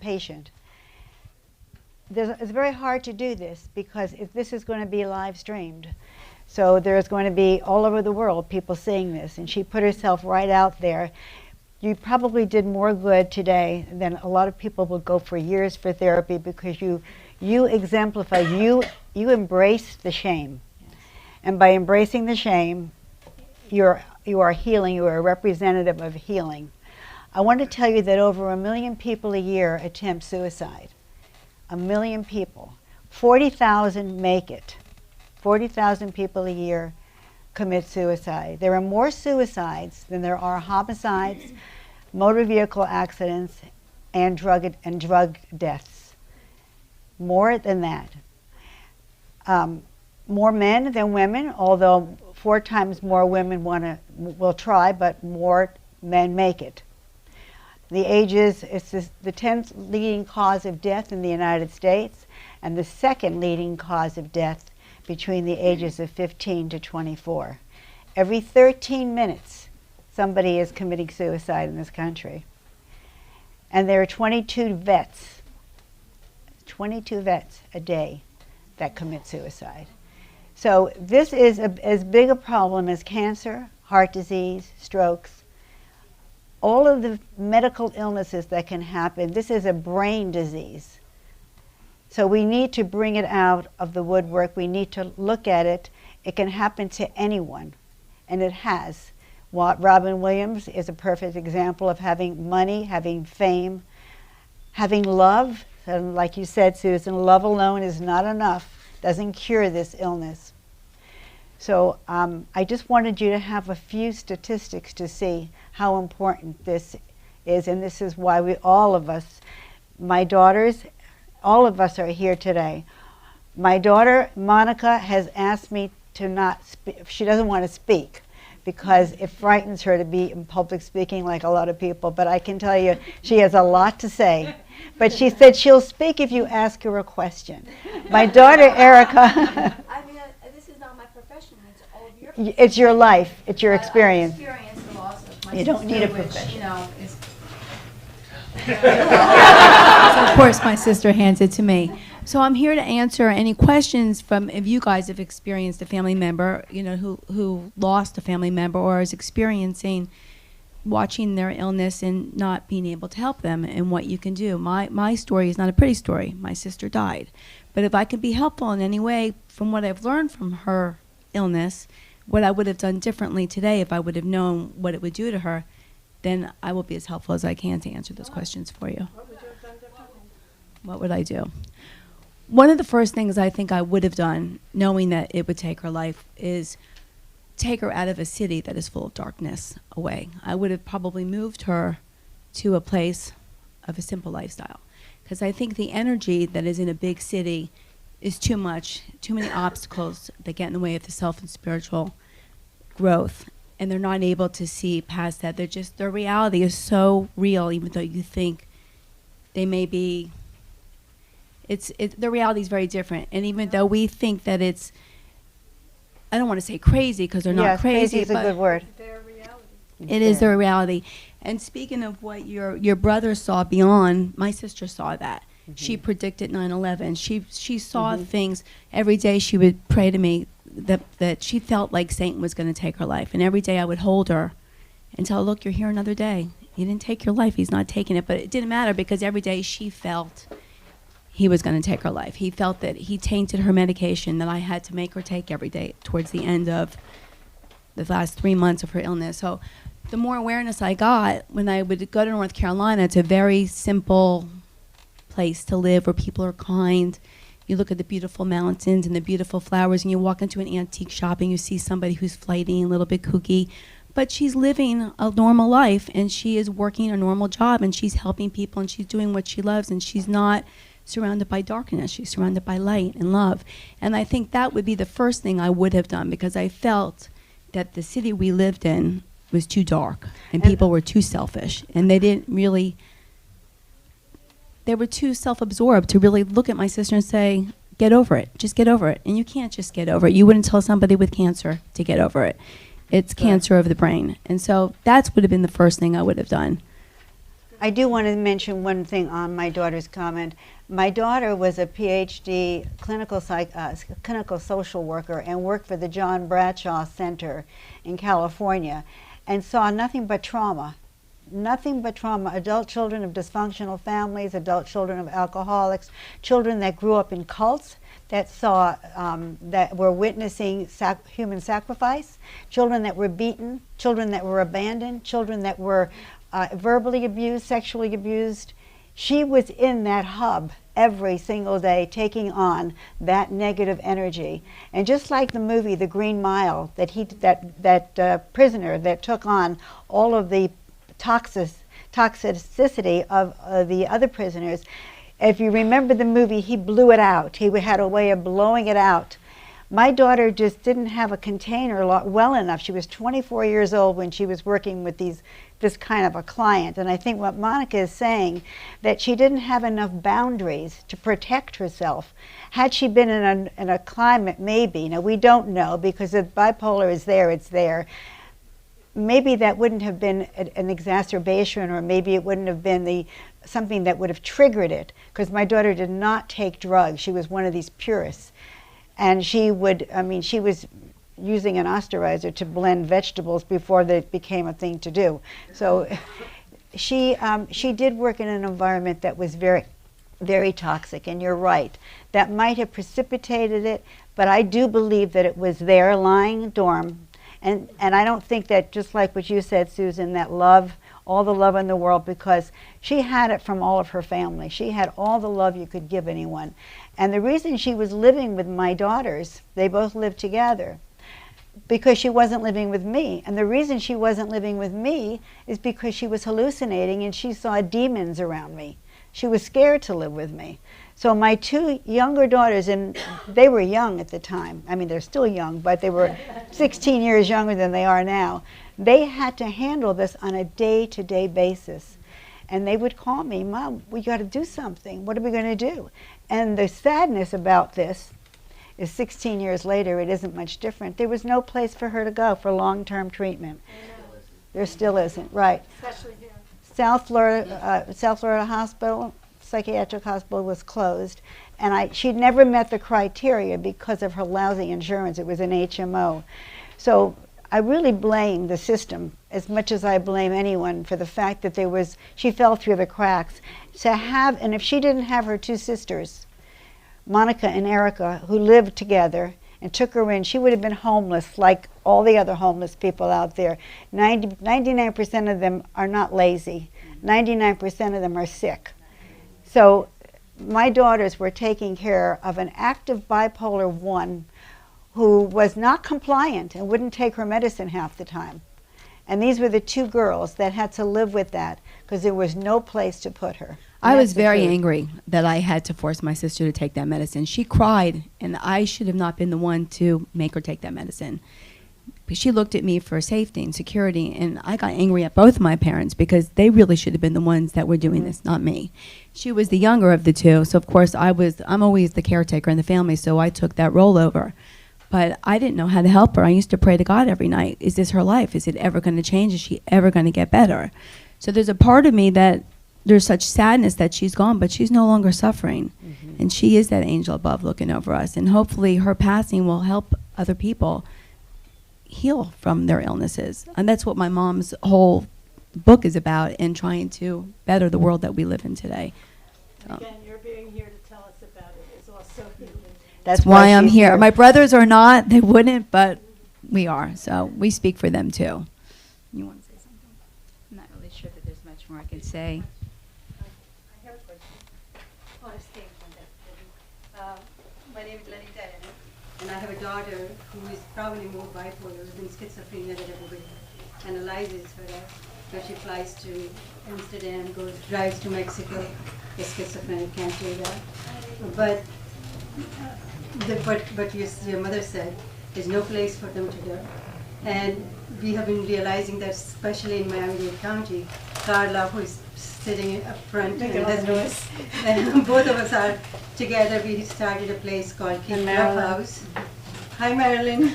patient. It's very hard to do this because if this is going to be live streamed, so there's going to be all over the world people seeing this, and she put herself right out there. You probably did more good today than a lot of people will go for years for therapy, because you exemplify, you embrace the shame. And by embracing the shame, you are healing, you are a representative of healing. I want to tell you that over 1 million people a year attempt suicide. 1 million people. 40,000 make it. 40,000 people a year commit suicide. There are more suicides than there are homicides, motor vehicle accidents, and drug deaths. More than that. More men than women, although 4 times more women will try, but more men make it. The ages, it's the 10th leading cause of death in the United States, and the 2nd leading cause of death between the ages of 15 to 24. Every 13 minutes, somebody is committing suicide in this country. And there are 22 vets a day that commit suicide. So this is as big a problem as cancer, heart disease, strokes, all of the medical illnesses that can happen. This is a brain disease. So we need to bring it out of the woodwork. We need to look at it. It can happen to anyone, and it has. Robin Williams is a perfect example of having money, having fame, having love. And like you said, Susan, love alone is not enough, doesn't cure this illness. So I just wanted you to have a few statistics to see how important this is, and this is why all of us, my daughters, all of us are here today. My daughter, Monica, has asked me to not speak. She doesn't want to speak because it frightens her to be in public speaking like a lot of people, but I can tell you she has a lot to say. But she said she'll speak if you ask her a question. My daughter, Erica, I mean, this is not my profession. It's all of your profession. it's your life, it's your I experience. experienced the loss of my You don't need a sister, which, profession. you know, is so of course my sister hands it to me. So I'm here to answer any questions from if you guys have experienced a family member, you know, who lost a family member or is experiencing watching their illness and not being able to help them and what you can do. My story is not a pretty story. My sister died. But if I could be helpful in any way from what I've learned from her illness, what I would have done differently today if I would have known what it would do to her, then I will be as helpful as I can to answer those questions for you. What would you have done differently? What would I do? One of the first things I think I would have done, knowing that it would take her life, is take her out of a city that is full of darkness away. I would have probably moved her to a place of a simple lifestyle. Because I think the energy that is in a big city is too much, too many obstacles that get in the way of the self and spiritual growth. And they're not able to see past that. They're just, their reality is so real, even though you think they may be, the reality is very different. And even though we think that it's, I don't want to say crazy, because they're not Yes, crazy, is a but good word. Their reality. it is their reality. And speaking of what your brother saw beyond, my sister saw that. She predicted 9/11. She saw things every day. She would pray to me that she felt like Satan was going to take her life. And every day I would hold her and tell her, look, you're here another day. He didn't take your life. He's not taking it. But it didn't matter, because every day she felt he was going to take her life. He felt that he tainted her medication that I had to make her take every day towards the end of the last 3 months of her illness. So the more awareness I got, when I would go to North Carolina, it's a very simple place to live where people are kind. You look at the beautiful mountains and the beautiful flowers, and you walk into an antique shop and you see somebody who's flighty and a little bit kooky, but she's living a normal life, and she is working a normal job, and she's helping people, and she's doing what she loves, and she's not surrounded by darkness. She's surrounded by light and love. And I think that would be the first thing I would have done, because I felt that the city we lived in was too dark, and people were too selfish, and they didn't really, they were too self-absorbed to really look at my sister and say, get over it, just get over it. And you can't just get over it. You wouldn't tell somebody with cancer to get over it. It's cancer of the brain. And so that would have been the first thing I would have done. I do want to mention one thing on my daughter's comment. My daughter was a PhD clinical social worker and worked for the John Bradshaw Center in California, and saw nothing but trauma. Nothing but trauma. Adult children of dysfunctional families, adult children of alcoholics, children that grew up in cults, that saw, that were witnessing human sacrifice, children that were beaten, children that were abandoned, children that were verbally abused, sexually abused. She was in that hub every single day, taking on that negative energy. And just like the movie The Green Mile, that prisoner that took on all of the toxicity of the other prisoners, if you remember the movie, he blew it out. He had a way of blowing it out. My daughter just didn't have a container well enough. She was 24 years old when she was working with this kind of a client. And I think what Monica is saying, that she didn't have enough boundaries to protect herself. Had she been in a climate, maybe, now we don't know, because if bipolar is there, it's there. Maybe that wouldn't have been an exacerbation, or maybe it wouldn't have been something that would have triggered it, because my daughter did not take drugs. She was one of these purists. And she would, she was using an osterizer to blend vegetables before that became a thing to do. So she did work in an environment that was very, very toxic, and you're right. That might have precipitated it, but I do believe that it was there lying dorm. And I don't think that, just like what you said, Susan, that love, all the love in the world, because she had it from all of her family. She had all the love you could give anyone. And the reason she was living with my daughters, they both lived together, because she wasn't living with me. And the reason she wasn't living with me is because she was hallucinating and she saw demons around me. She was scared to live with me. So my two younger daughters, and they were young at the time. I mean, they're still young, but they were 16 years younger than they are now. They had to handle this on a day-to-day basis. And they would call me, Mom, we got to do something. What are we going to do? And the sadness about this is 16 years later, it isn't much different. There was no place for her to go for long-term treatment. There still isn't, right. Especially here. South Florida Hospital, psychiatric hospital, was closed. And she'd never met the criteria because of her lousy insurance. It was an HMO. So I really blame the system as much as I blame anyone for the fact that she fell through the cracks. And if she didn't have her two sisters, Monica and Erica, who lived together, and took her in, she would have been homeless like all the other homeless people out there. 99% of them are not lazy. 99% of them are sick. So my daughters were taking care of an active bipolar 1 who was not compliant and wouldn't take her medicine half the time. And these were the 2 girls that had to live with that because there was no place to put her. I And was that's the very truth. angry that I had to force my sister to take that medicine. She cried, and I should have not been the one to make her take that medicine. But she looked at me for safety and security, and I got angry at both my parents because they really should have been the ones that were doing this, not me. She was the younger of the 2, so of course I'm always the caretaker in the family, so I took that role over. But I didn't know how to help her. I used to pray to God every night. Is this her life? Is it ever going to change? Is she ever going to get better? So there's a part of me that there's such sadness that she's gone, but she's no longer suffering. And she is that angel above looking over us. And hopefully her passing will help other people heal from their illnesses. And that's what my mom's whole book is about, in trying to better the world that we live in today. So Again, your being here to tell us about it is also healing. that's why I'm she's here. My brothers are not, they wouldn't, but we are. So we speak for them too. You want to say something? I'm not really sure that there's much more I can say. I have a question. Or a statement, actually. My name is Lenny Diana, and I have a daughter who is probably more bipolar than schizophrenia that everybody analyzes her as. So she flies to Amsterdam, drives to Mexico. A schizophrenic can't do that. But your mother said there's no place for them to go. And we have been realizing that, especially in Miami-Dade County, Carla, who is sitting up front, and both of us are together. We started a place called King Club House. Hi, Marilyn.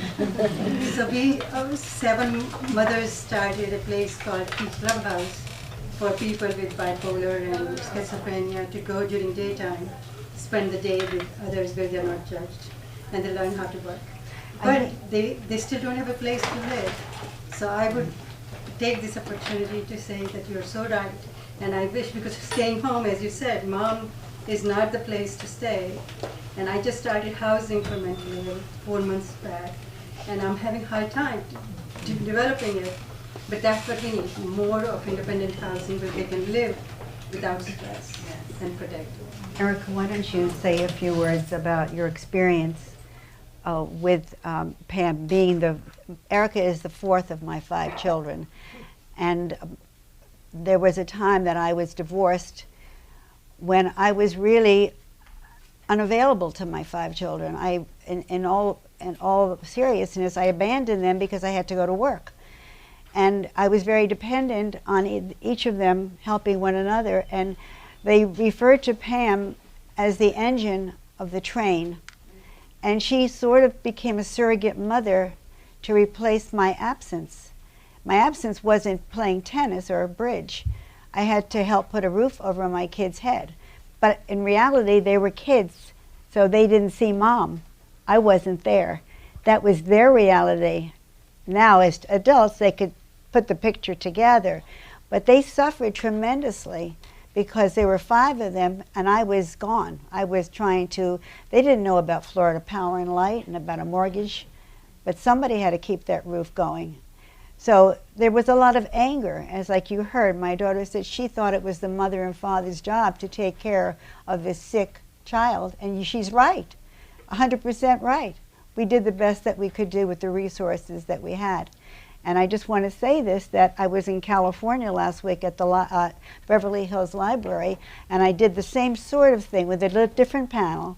So we, 7 mothers, started a place called King Club House for people with bipolar and schizophrenia to go during daytime, spend the day with others where they're not judged, and they learn how to work. But they still don't have a place to live. So I would take this opportunity to say that you're so right. And I wish, because staying home, as you said, mom is not the place to stay. And I just started housing for mentally ill 4 months back. And I'm having a hard time developing it. But that's what we need, more of independent housing where they can live without stress and protected. Erica, why don't you say a few words about your experience with Pam being Erica is the 4th of my 5 children. And there was a time that I was divorced when I was really unavailable to my 5 children. In all seriousness, I abandoned them because I had to go to work. And I was very dependent on each of them helping one another. And they referred to Pam as the engine of the train. And she sort of became a surrogate mother to replace my absence. My absence wasn't playing tennis or bridge. I had to help put a roof over my kids' head. But in reality, they were kids, so they didn't see mom. I wasn't there. That was their reality. Now, as adults, they could put the picture together. But they suffered tremendously because there were 5 of them, and I was gone. I was trying to, they didn't know about Florida Power and Light and about a mortgage, but somebody had to keep that roof going. So there was a lot of anger, as like you heard, my daughter said she thought it was the mother and father's job to take care of this sick child, and she's right, 100% right. We did the best that we could do with the resources that we had. And I just want to say this, that I was in California last week at the Beverly Hills Library, and I did the same sort of thing with a different panel.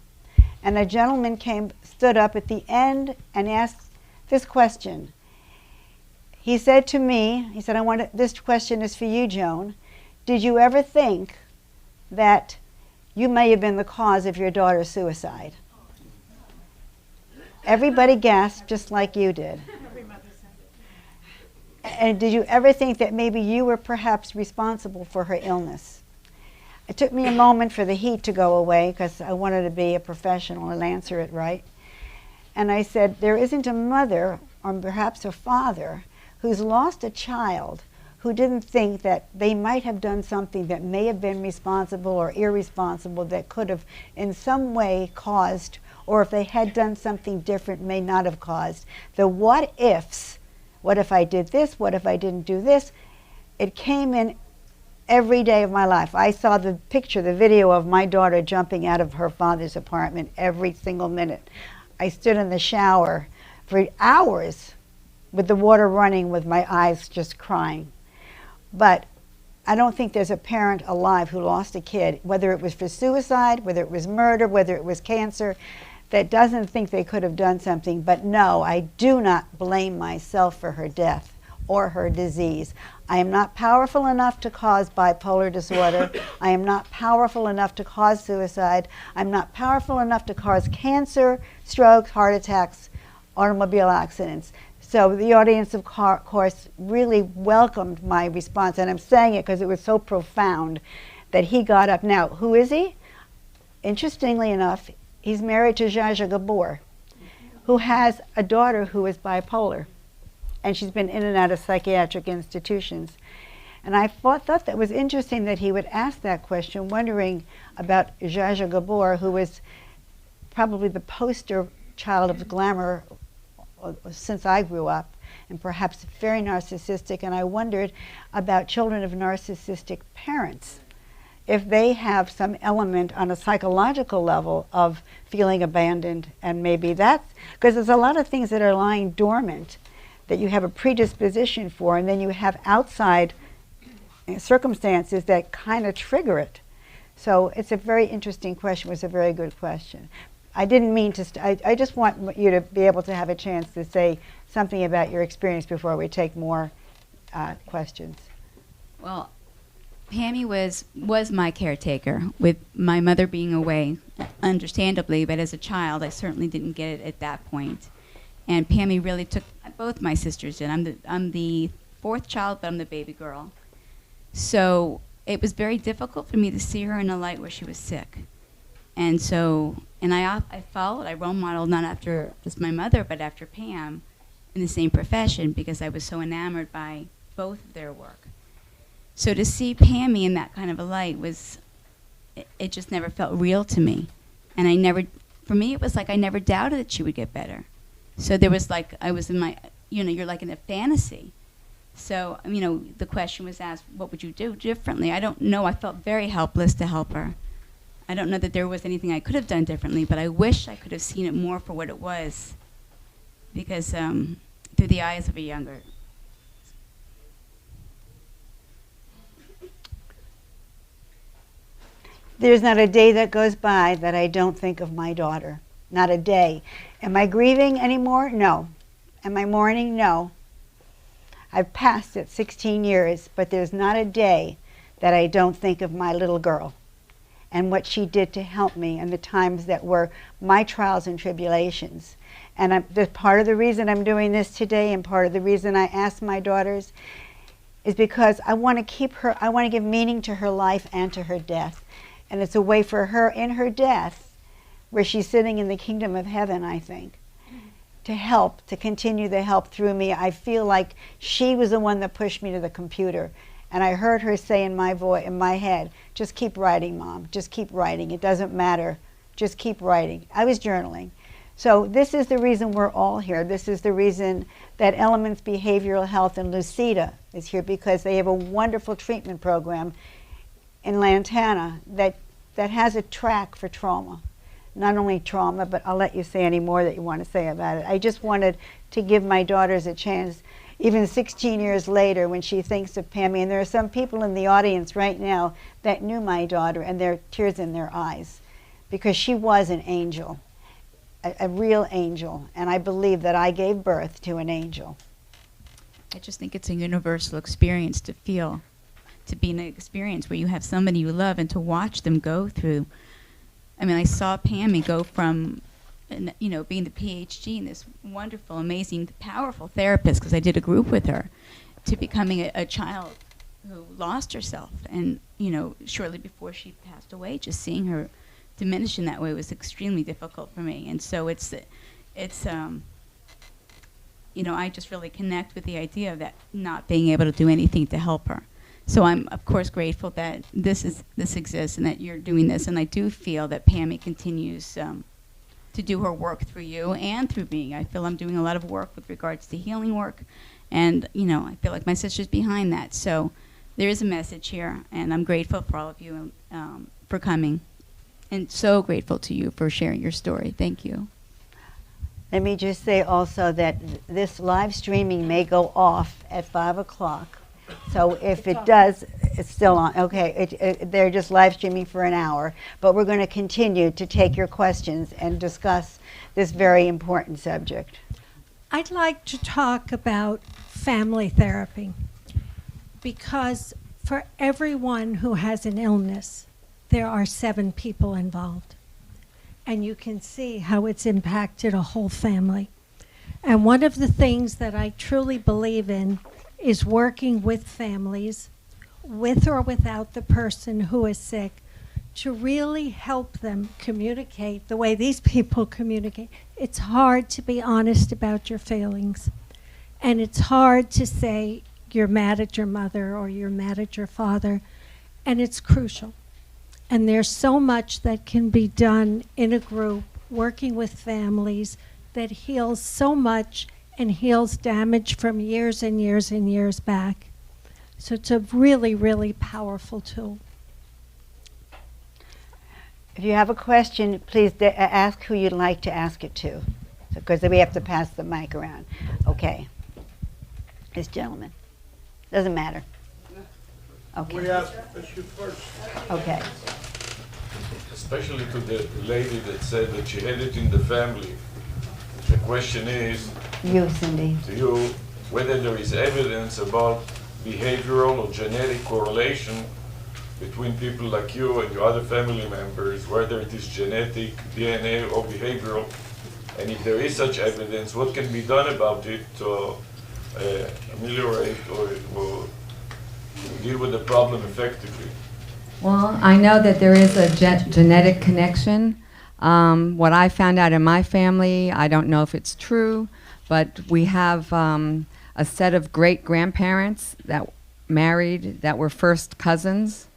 And a gentleman stood up at the end and asked this question. He said to me, he said, this question is for you, Joan. Did you ever think that you may have been the cause of your daughter's suicide? Everybody gasped just like you did. And did you ever think that maybe you were perhaps responsible for her illness? It took me a moment for the heat to go away because I wanted to be a professional and answer it right. And I said, there isn't a mother or perhaps a father who's lost a child who didn't think that they might have done something that may have been responsible or irresponsible that could have in some way caused or if they had done something different, may not have caused. The what ifs, what if I did this, what if I didn't do this, it came in every day of my life. I saw the picture, the video of my daughter jumping out of her father's apartment every single minute. I stood in the shower for hours with the water running, with my eyes just crying. But I don't think there's a parent alive who lost a kid, whether it was for suicide, whether it was murder, whether it was cancer, that doesn't think they could have done something. But no, I do not blame myself for her death or her disease. I am not powerful enough to cause bipolar disorder. I am not powerful enough to cause suicide. I'm not powerful enough to cause cancer, strokes, heart attacks, automobile accidents. So the audience, of course, really welcomed my response. And I'm saying it because it was so profound that he got up. Now, who is he? Interestingly enough, he's married to Zsa Gabor, who has a daughter who is bipolar. And she's been in and out of psychiatric institutions. And I thought that was interesting that he would ask that question, wondering about Zsa Gabor, who was probably the poster child of glamour since I grew up, and perhaps very narcissistic. And I wondered about children of narcissistic parents, if they have some element on a psychological level of feeling abandoned. And maybe that's, because there's a lot of things that are lying dormant that you have a predisposition for, and then you have outside circumstances that kind of trigger it. So it's a very interesting question. It was a very good question. I didn't mean to, I just want you to be able to have a chance to say something about your experience before we take more questions. Well, Pammy was my caretaker, with my mother being away, understandably, but as a child, I certainly didn't get it at that point. And Pammy really took, both my sisters did. I'm the fourth child, but I'm the baby girl. So it was very difficult for me to see her in a light where she was sick. And so, and I followed, I role modeled not after just my mother, but after Pam in the same profession, because I was so enamored by both of their work. So to see Pammy in that kind of a light was, it just never felt real to me. And I never, for me, it was like I never doubted that she would get better. So there was like, I was in my, you're like in a fantasy. So, the question was asked, what would you do differently? I don't know. I felt very helpless to help her. I don't know that there was anything I could have done differently, but I wish I could have seen it more for what it was, because through the eyes of a younger. There's not a day that goes by that I don't think of my daughter. Not a day. Am I grieving anymore? No. Am I mourning? No. I've passed it 16 years, but there's not a day that I don't think of my little girl and what she did to help me, and the times that were my trials and tribulations. And part of the reason I'm doing this today, and part of the reason I asked my daughters, is because I want to keep her, I want to give meaning to her life and to her death. And it's a way for her in her death, where she's sitting in the kingdom of heaven, I think, to help, to continue the help through me. I feel like she was the one that pushed me to the computer. And I heard her say in my voice, in my head, just keep writing, Mom, just keep writing. It doesn't matter, just keep writing. I was journaling. So this is the reason we're all here. This is the reason that Elements Behavioral Health and Lucida is here, because they have a wonderful treatment program in Lantana that has a track for trauma. Not only trauma, but I'll let you say any more that you want to say about it. I just wanted to give my daughters a chance, even 16 years later, when she thinks of Pammy. And there are some people in the audience right now that knew my daughter, and there are tears in their eyes, because she was an angel, a real angel. And I believe that I gave birth to an angel. I just think it's a universal experience to feel, to be in an experience where you have somebody you love and to watch them go through. I mean, I saw Pammy go from, being the PhD and this wonderful, amazing, powerful therapist, because I did a group with her, to becoming a child who lost herself. And, shortly before she passed away, just seeing her diminish in that way was extremely difficult for me. And so it's I just really connect with the idea of that not being able to do anything to help her. So I'm, of course, grateful that this exists and that you're doing this. And I do feel that Pammy continues to to do her work through you and through me. I feel I'm doing a lot of work with regards to healing work, and I feel like my sister's behind that. So there is a message here, and I'm grateful for all of you for coming, and so grateful to you for sharing your story. Thank you. Let me just say also that this live streaming may go off at 5 o'clock. So if it does, it's still on. Okay, they're just live streaming for an hour. But we're going to continue to take your questions and discuss this very important subject. I'd like to talk about family therapy, because for everyone who has an illness, there are 7 people involved. And you can see how it's impacted a whole family. And one of the things that I truly believe in is working with families, with or without the person who is sick, to really help them communicate the way these people communicate. It's hard to be honest about your feelings. And it's hard to say you're mad at your mother or you're mad at your father. And it's crucial. And there's so much that can be done in a group, working with families, that heals so much and heals damage from years and years and years back. So it's a really, really powerful tool. If you have a question, please ask who you'd like to ask it to, because we have to pass the mic around. Okay. This gentleman. Doesn't matter. Okay. We ask you first. Okay. Especially to the lady that said that she had it in the family. The question is, You, Cindy. to you, whether there is evidence about behavioral or genetic correlation between people like you and your other family members, whether it is genetic, DNA, or behavioral. And if there is such evidence, what can be done about it to ameliorate or deal with the problem effectively? Well, I know that there is a genetic connection. What I found out in my family, I don't know if it's true, but we have a set of great-grandparents that married that were first cousins.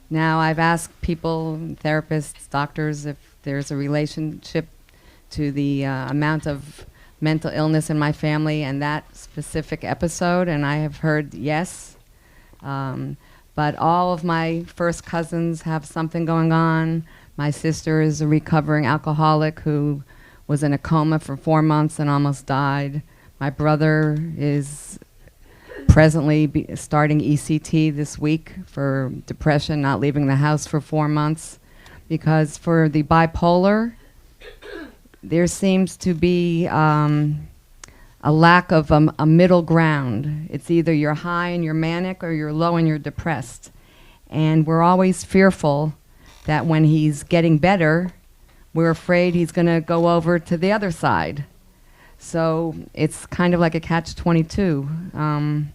Now, I've asked people, therapists, doctors, if there's a relationship to the amount of mental illness in my family and that specific episode, and I have heard yes. But all of my first cousins have something going on. My sister is a recovering alcoholic who was in a coma for 4 months and almost died. My brother is presently starting ECT this week for depression, not leaving the house for 4 months. Because for the bipolar, there seems to be a lack of a middle ground. It's either you're high and you're manic or you're low and you're depressed. And we're always fearful that when he's getting better, we're afraid he's going to go over to the other side. So it's kind of like a catch-22.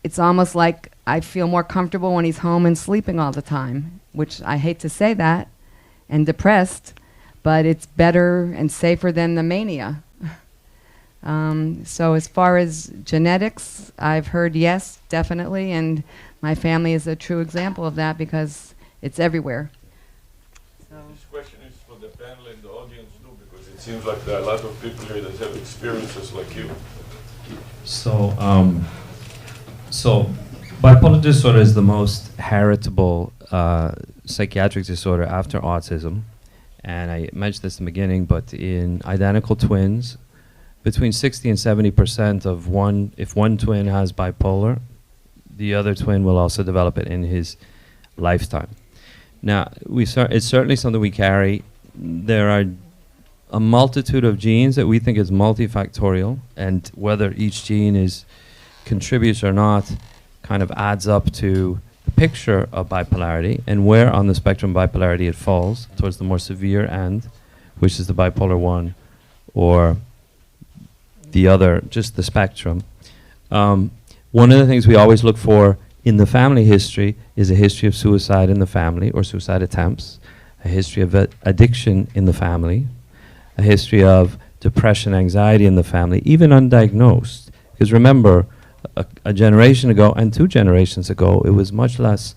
It's almost like I feel more comfortable when he's home and sleeping all the time, which I hate to say that, and depressed, but it's better and safer than the mania. So as far as genetics, I've heard yes, definitely, and my family is a true example of that because it's everywhere. This question is for the panel and the audience too, because it seems like there are a lot of people here that have experiences like you. So, bipolar disorder is the most heritable psychiatric disorder after autism. And I mentioned this in the beginning, but in identical twins, between 60 and 70% of if one twin has bipolar, the other twin will also develop it in his lifetime. Now, it's certainly something we carry. There are a multitude of genes that we think is multifactorial, and whether each gene contributes or not kind of adds up to the picture of bipolarity and where on the spectrum of bipolarity it falls towards the more severe end, which is the bipolar 1, or the other, just the spectrum. One of the things we always look for in the family history is a history of suicide in the family or suicide attempts, a history of addiction in the family, a history of depression, anxiety in the family, even undiagnosed. Because remember, a generation ago and 2 generations ago, it was much less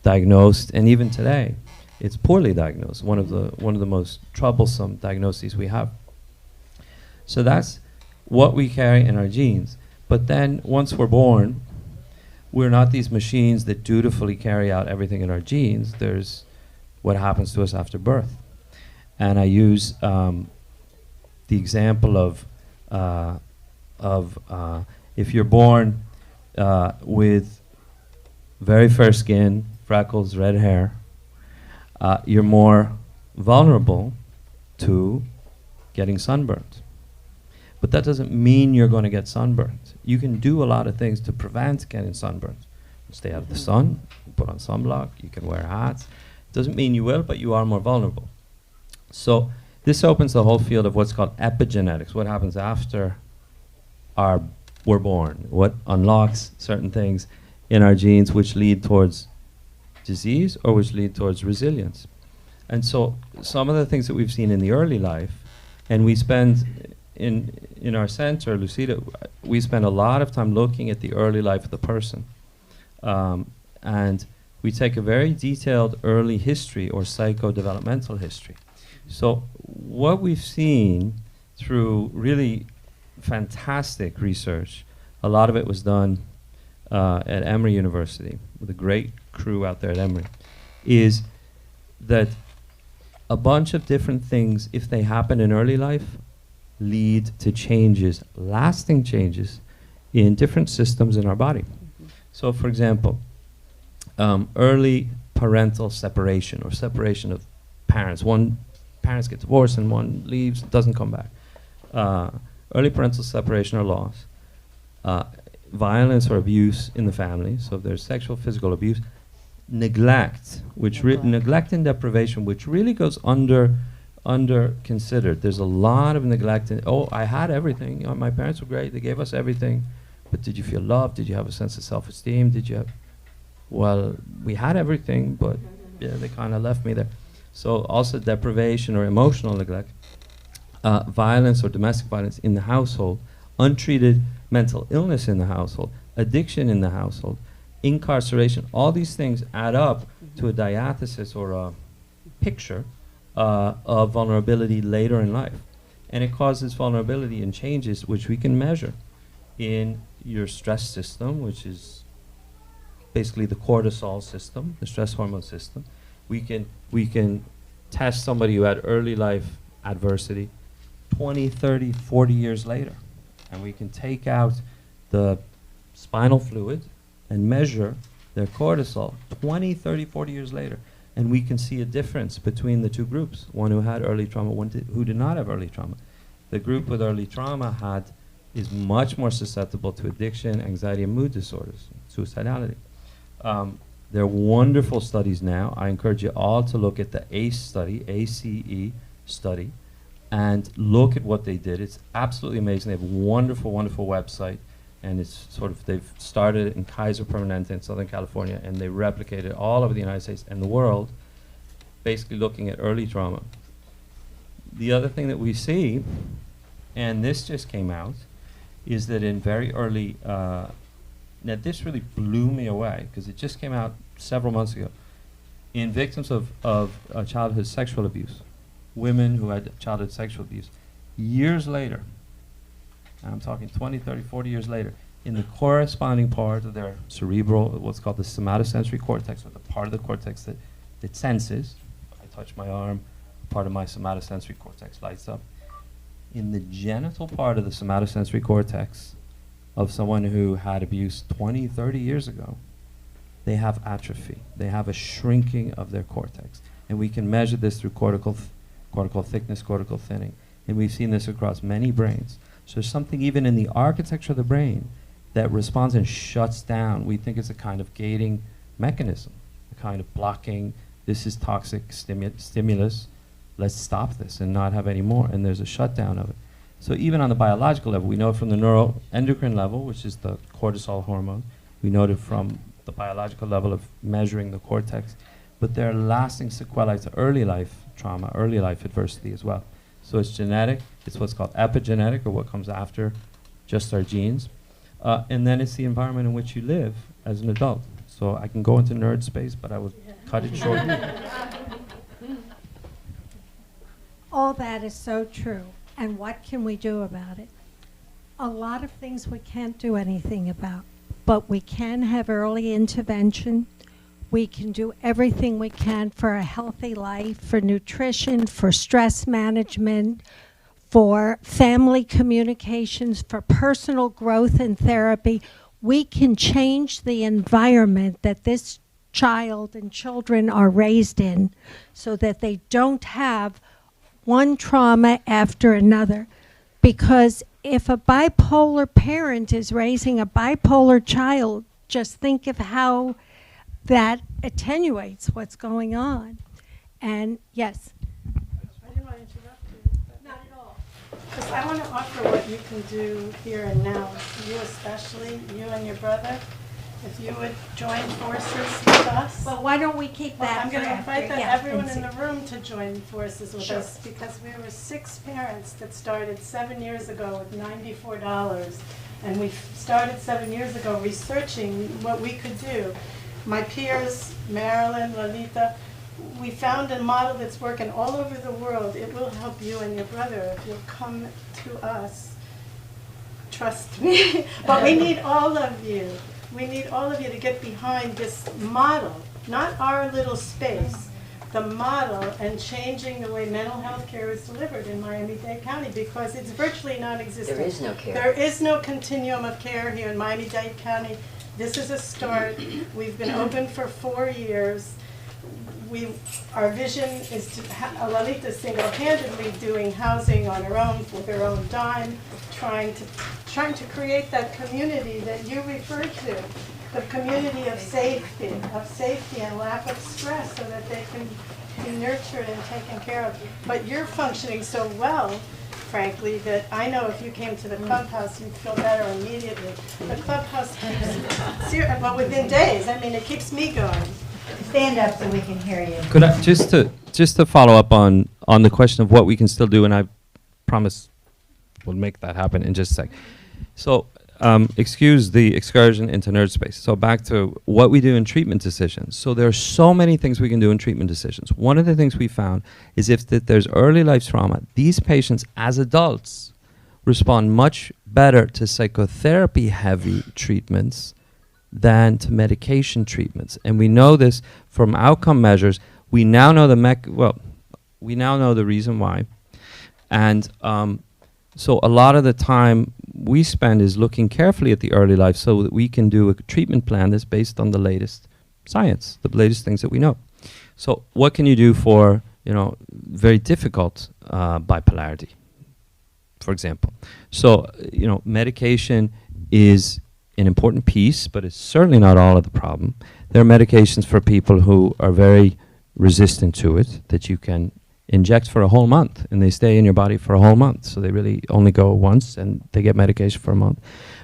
diagnosed, and even today, it's poorly diagnosed, one of the most troublesome diagnoses we have. So that's what we carry in our genes. But then once we're born, we're not these machines that dutifully carry out everything in our genes. There's what happens to us after birth. And I use the example of if you're born with very fair skin, freckles, red hair, you're more vulnerable to getting sunburned. But that doesn't mean you're going to get sunburned. You can do a lot of things to prevent getting sunburned. Stay out of the sun, put on sunblock, you can wear hats. Doesn't mean you will, but you are more vulnerable. So this opens the whole field of what's called epigenetics, what happens after we're born, what unlocks certain things in our genes which lead towards disease or which lead towards resilience. And so some of the things that we've seen in the early life, and we spend in our center, Lucida, we spend a lot of time looking at the early life of the person. And we take a very detailed early history or psychodevelopmental history. So what we've seen through really fantastic research, a lot of it was done at Emory University with a great crew out there at Emory, is that a bunch of different things, if they happen in early life, lead to changes, lasting changes in different systems in our body. So for example, early parental separation or separation of parents. One parents get divorced and one leaves, doesn't come back. Early parental separation or loss. Violence or abuse in the family, so if there's sexual, physical abuse. Neglect, neglect and deprivation, which really goes under considered. There's a lot of neglect. I had everything. My parents were great. They gave us everything. But did you feel loved? Did you have a sense of self-esteem? Well, we had everything, but yeah, they kind of left me there. So also deprivation or emotional neglect, violence or domestic violence in the household, untreated mental illness in the household, addiction in the household, incarceration. All these things add up to a diathesis or a picture of vulnerability later in life. And it causes vulnerability and changes which we can measure in your stress system, which is basically the cortisol system, the stress hormone system. We can test somebody who had early life adversity 20, 30, 40 years later. And we can take out the spinal fluid and measure their cortisol 20, 30, 40 years later. And we can see a difference between the two groups, one who had early trauma, one who did not have early trauma. The group with early trauma is much more susceptible to addiction, anxiety, and mood disorders, suicidality. There are wonderful studies now. I encourage you all to look at the ACE study, ACE study, and look at what they did. It's absolutely amazing. They have a wonderful, wonderful website, and it's they've started it in Kaiser Permanente in Southern California, and they replicated all over the United States and the world, basically looking at early trauma. The other thing that we see, and this just came out, is that in very early, now this really blew me away because it just came out several months ago, in victims of childhood sexual abuse, women who had childhood sexual abuse, years later, and I'm talking 20, 30, 40 years later, in the corresponding part of their cerebral, what's called the somatosensory cortex, or the part of the cortex that senses, I touch my arm, part of my somatosensory cortex lights up. In the genital part of the somatosensory cortex of someone who had abuse 20, 30 years ago, they have atrophy. They have a shrinking of their cortex. And we can measure this through cortical thickness, cortical thinning. And we've seen this across many brains. So there's something even in the architecture of the brain that responds and shuts down. We think it's a kind of gating mechanism, a kind of blocking, this is toxic stimulus, let's stop this and not have any more. And there's a shutdown of it. So even on the biological level, we know from the neuroendocrine level, which is the cortisol hormone, we know it from the biological level of measuring the cortex, but there are lasting sequelae to early life trauma, early life adversity as well. So it's genetic, it's what's called epigenetic, or what comes after just our genes. And then it's the environment in which you live as an adult. So I can go into nerd space, but I will cut it short. All that is so true. And what can we do about it? A lot of things we can't do anything about, but we can have early intervention. We can do everything we can for a healthy life, for nutrition, for stress management, for family communications, for personal growth and therapy. We can change the environment that this child and children are raised in so that they don't have one trauma after another. Because if a bipolar parent is raising a bipolar child, just think of how that attenuates what's going on. And yes. I didn't want to interrupt you. Not at all. Because I want to offer what you can do here and now. You especially, you and your brother, if you would join forces with us. Well, why don't we keep that? I'm going to for invite after, yeah, everyone and in the room to join forces with us, because we were 6 parents that started 7 years ago with $94. And we started 7 years ago researching what we could do. My peers, Marilyn, Lolita, we found a model that's working all over the world. It will help you and your brother if you'll come to us. Trust me. But we need all of you. We need all of you to get behind this model, not our little space, the model, and changing the way mental health care is delivered in Miami-Dade County, because it's virtually non-existent. There is no care. There is no continuum of care here in Miami-Dade County. This is a start. We've been open for 4 years. Our vision is to Lalita single-handedly doing housing on her own with her own dime, trying to create that community that you referred to, the community of safety and lack of stress, so that they can be nurtured and taken care of. But you're functioning so well, frankly, that I know if you came to the clubhouse, you'd feel better immediately. The clubhouse keeps, well, within days. I mean, it keeps me going. Stand up so we can hear you. Could I just to follow up on the question of what we can still do, and I promise we'll make that happen in just a sec. So, excuse the excursion into nerd space. So back to what we do in treatment decisions. So there are so many things we can do in treatment decisions. One of the things we found is if there's early life trauma, these patients as adults respond much better to psychotherapy-heavy treatments than to medication treatments. And we know this from outcome measures. We now know we now know the reason why. And so a lot of the time we spend is looking carefully at the early life so that we can do a treatment plan that's based on the latest science, the latest things that we know. So what can you do for, very difficult bipolarity, for example? So, medication is an important piece, but it's certainly not all of the problem. There are medications for people who are very resistant to it that you can inject for a whole month, and they stay in your body for a whole month. So they really only go once, and they get medication for a month.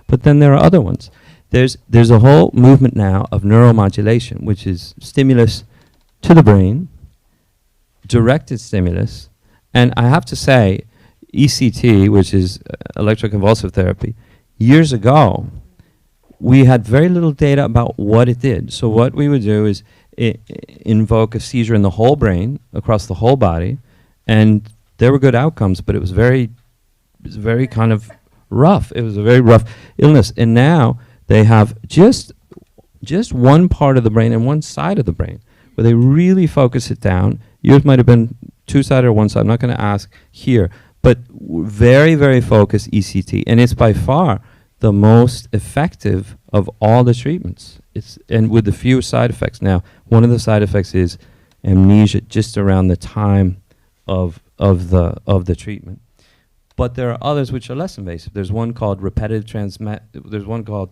But then there are other ones. There's a whole movement now of neuromodulation, which is stimulus to the brain, directed stimulus. And I have to say, ECT, which is electroconvulsive therapy, years ago, we had very little data about what it did. So what we would do is invoke a seizure in the whole brain, across the whole body, and there were good outcomes, but it was very kind of rough. It was a very rough illness. And now they have just one part of the brain and one side of the brain where they really focus it down. Yours might have been two-sided or one side. I'm not going to ask here, but very, very focused ECT, and it's by far the most effective of all the treatments. And with the few side effects. Now, one of the side effects is amnesia just around the time of the treatment. But there are others which are less invasive. There's one called there's one called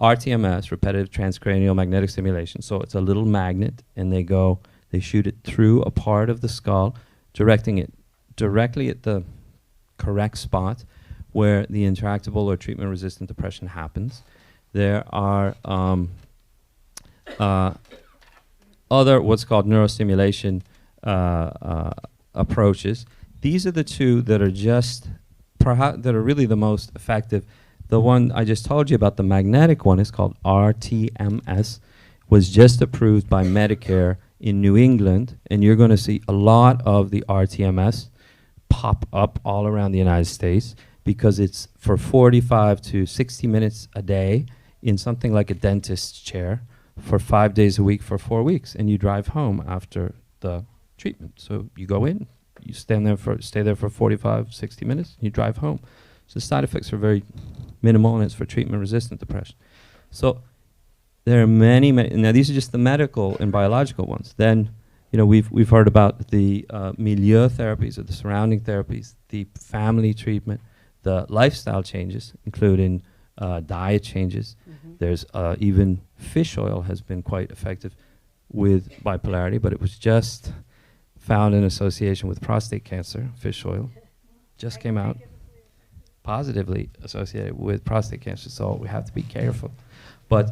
RTMS, repetitive transcranial magnetic stimulation. So it's a little magnet, and they shoot it through a part of the skull, directing it directly at the correct spot where the intractable or treatment-resistant depression happens. There are other what's called neurostimulation approaches. These are the two that are that are really the most effective. The one I just told you about, the magnetic one, is called RTMS, was just approved by Medicare in New England, and you're going to see a lot of the RTMS pop up all around the United States because it's for 45 to 60 minutes a day in something like a dentist's chair for 5 days a week for 4 weeks, and you drive home after the treatment. So you go in, you stay there for 45, 60 minutes, you drive home. So the side effects are very minimal, and it's for treatment-resistant depression. So there are many, now these are just the medical and biological ones. Then, we've heard about the milieu therapies, or the surrounding therapies, the family treatment, the lifestyle changes, including diet changes. There's even fish oil has been quite effective with bipolarity, but it was just found in association with prostate cancer. Fish oil just came out positively associated with prostate cancer, so we have to be careful. But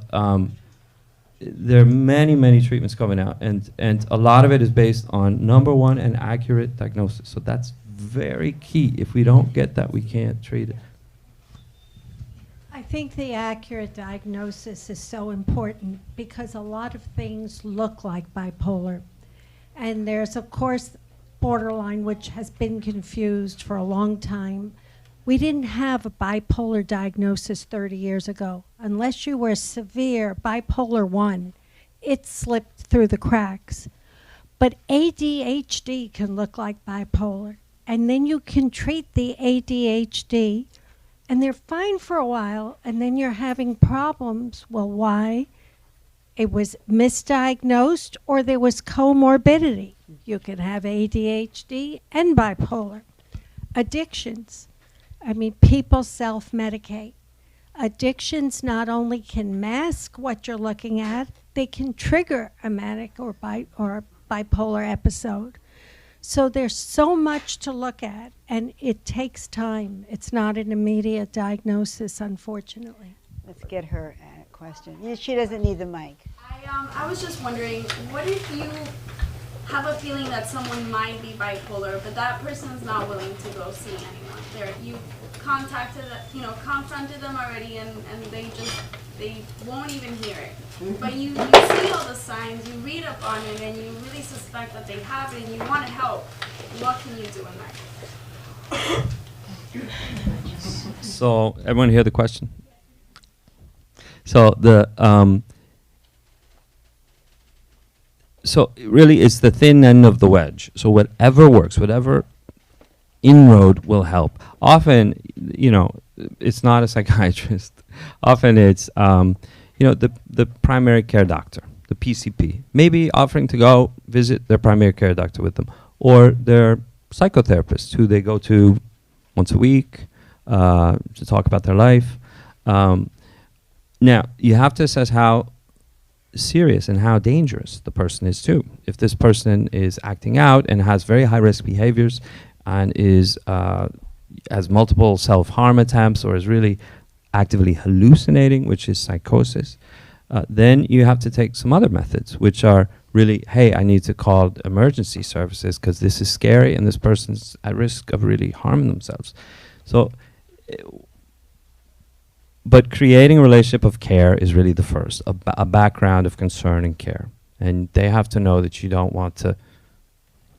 there are many, many treatments coming out, and a lot of it is based on, number one, an accurate diagnosis. So that's very key. If we don't get that, we can't treat it. I think the accurate diagnosis is so important because a lot of things look like bipolar. And there's, of course, borderline, which has been confused for a long time. We didn't have a bipolar diagnosis 30 years ago. Unless you were severe bipolar 1, it slipped through the cracks. But ADHD can look like bipolar. And then you can treat the ADHD, and they're fine for a while, and then you're having problems. Well, why? It was misdiagnosed, or there was comorbidity. You can have ADHD and bipolar. Addictions. I mean, people self-medicate. Addictions not only can mask what you're looking at, they can trigger a manic or bipolar episode. So there's so much to look at, and it takes time. It's not an immediate diagnosis, unfortunately. Let's get her a question. Yeah, she doesn't need the mic. I was just wondering, what if you have a feeling that someone might be bipolar, but that person's not willing to go see anyone? You confronted them already, and they won't even hear it. But you see all the signs, you read up on it, and you really suspect that they have it, and you want to help. What can you do in that? So everyone hear the question? So so really it's the thin end of the wedge. So whatever works, whatever inroad will help. Often, it's not a psychiatrist. Often it's, the primary care doctor, the PCP, maybe offering to go visit their primary care doctor with them, or their psychotherapist who they go to once a week to talk about their life. Now, you have to assess how serious and how dangerous the person is too. If this person is acting out and has very high-risk behaviors and has multiple self-harm attempts, or is really actively hallucinating, which is psychosis, then you have to take some other methods, which are really, hey, I need to call emergency services because this is scary and this person's at risk of really harming themselves. So, but creating a relationship of care is really the first, a background of concern and care. And they have to know that you don't want to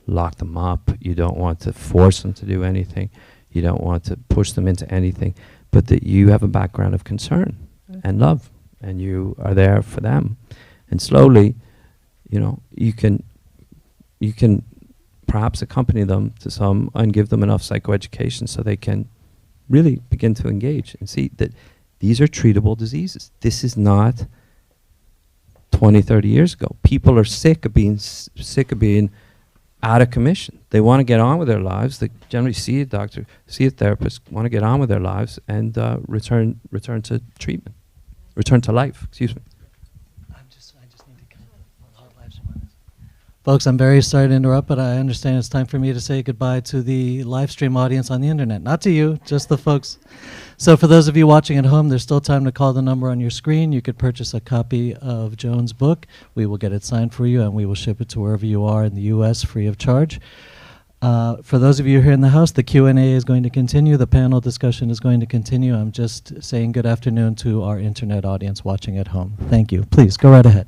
lock them up, you don't want to force them to do anything, you don't want to push them into anything, but that you have a background of concern and love, and you are there for them. And slowly, you can perhaps accompany them to some and give them enough psychoeducation so they can really begin to engage and see that these are treatable diseases. This is not 20, 30 years ago. People are sick of being out of commission. They want to get on with their lives. They generally see a doctor, see a therapist, want to get on with their lives and return to treatment, return to life. Excuse me. I just need to count what live stream is. Folks, I'm very sorry to interrupt, but I understand it's time for me to say goodbye to the live stream audience on the internet. Not to you, just the folks. So for those of you watching at home, there's still time to call the number on your screen. You could purchase a copy of Joan's book. We will get it signed for you, and we will ship it to wherever you are in the U.S. free of charge. For those of you here in the house, the Q&A is going to continue. The panel discussion is going to continue. I'm just saying good afternoon to our internet audience watching at home. Thank you. Please, go right ahead.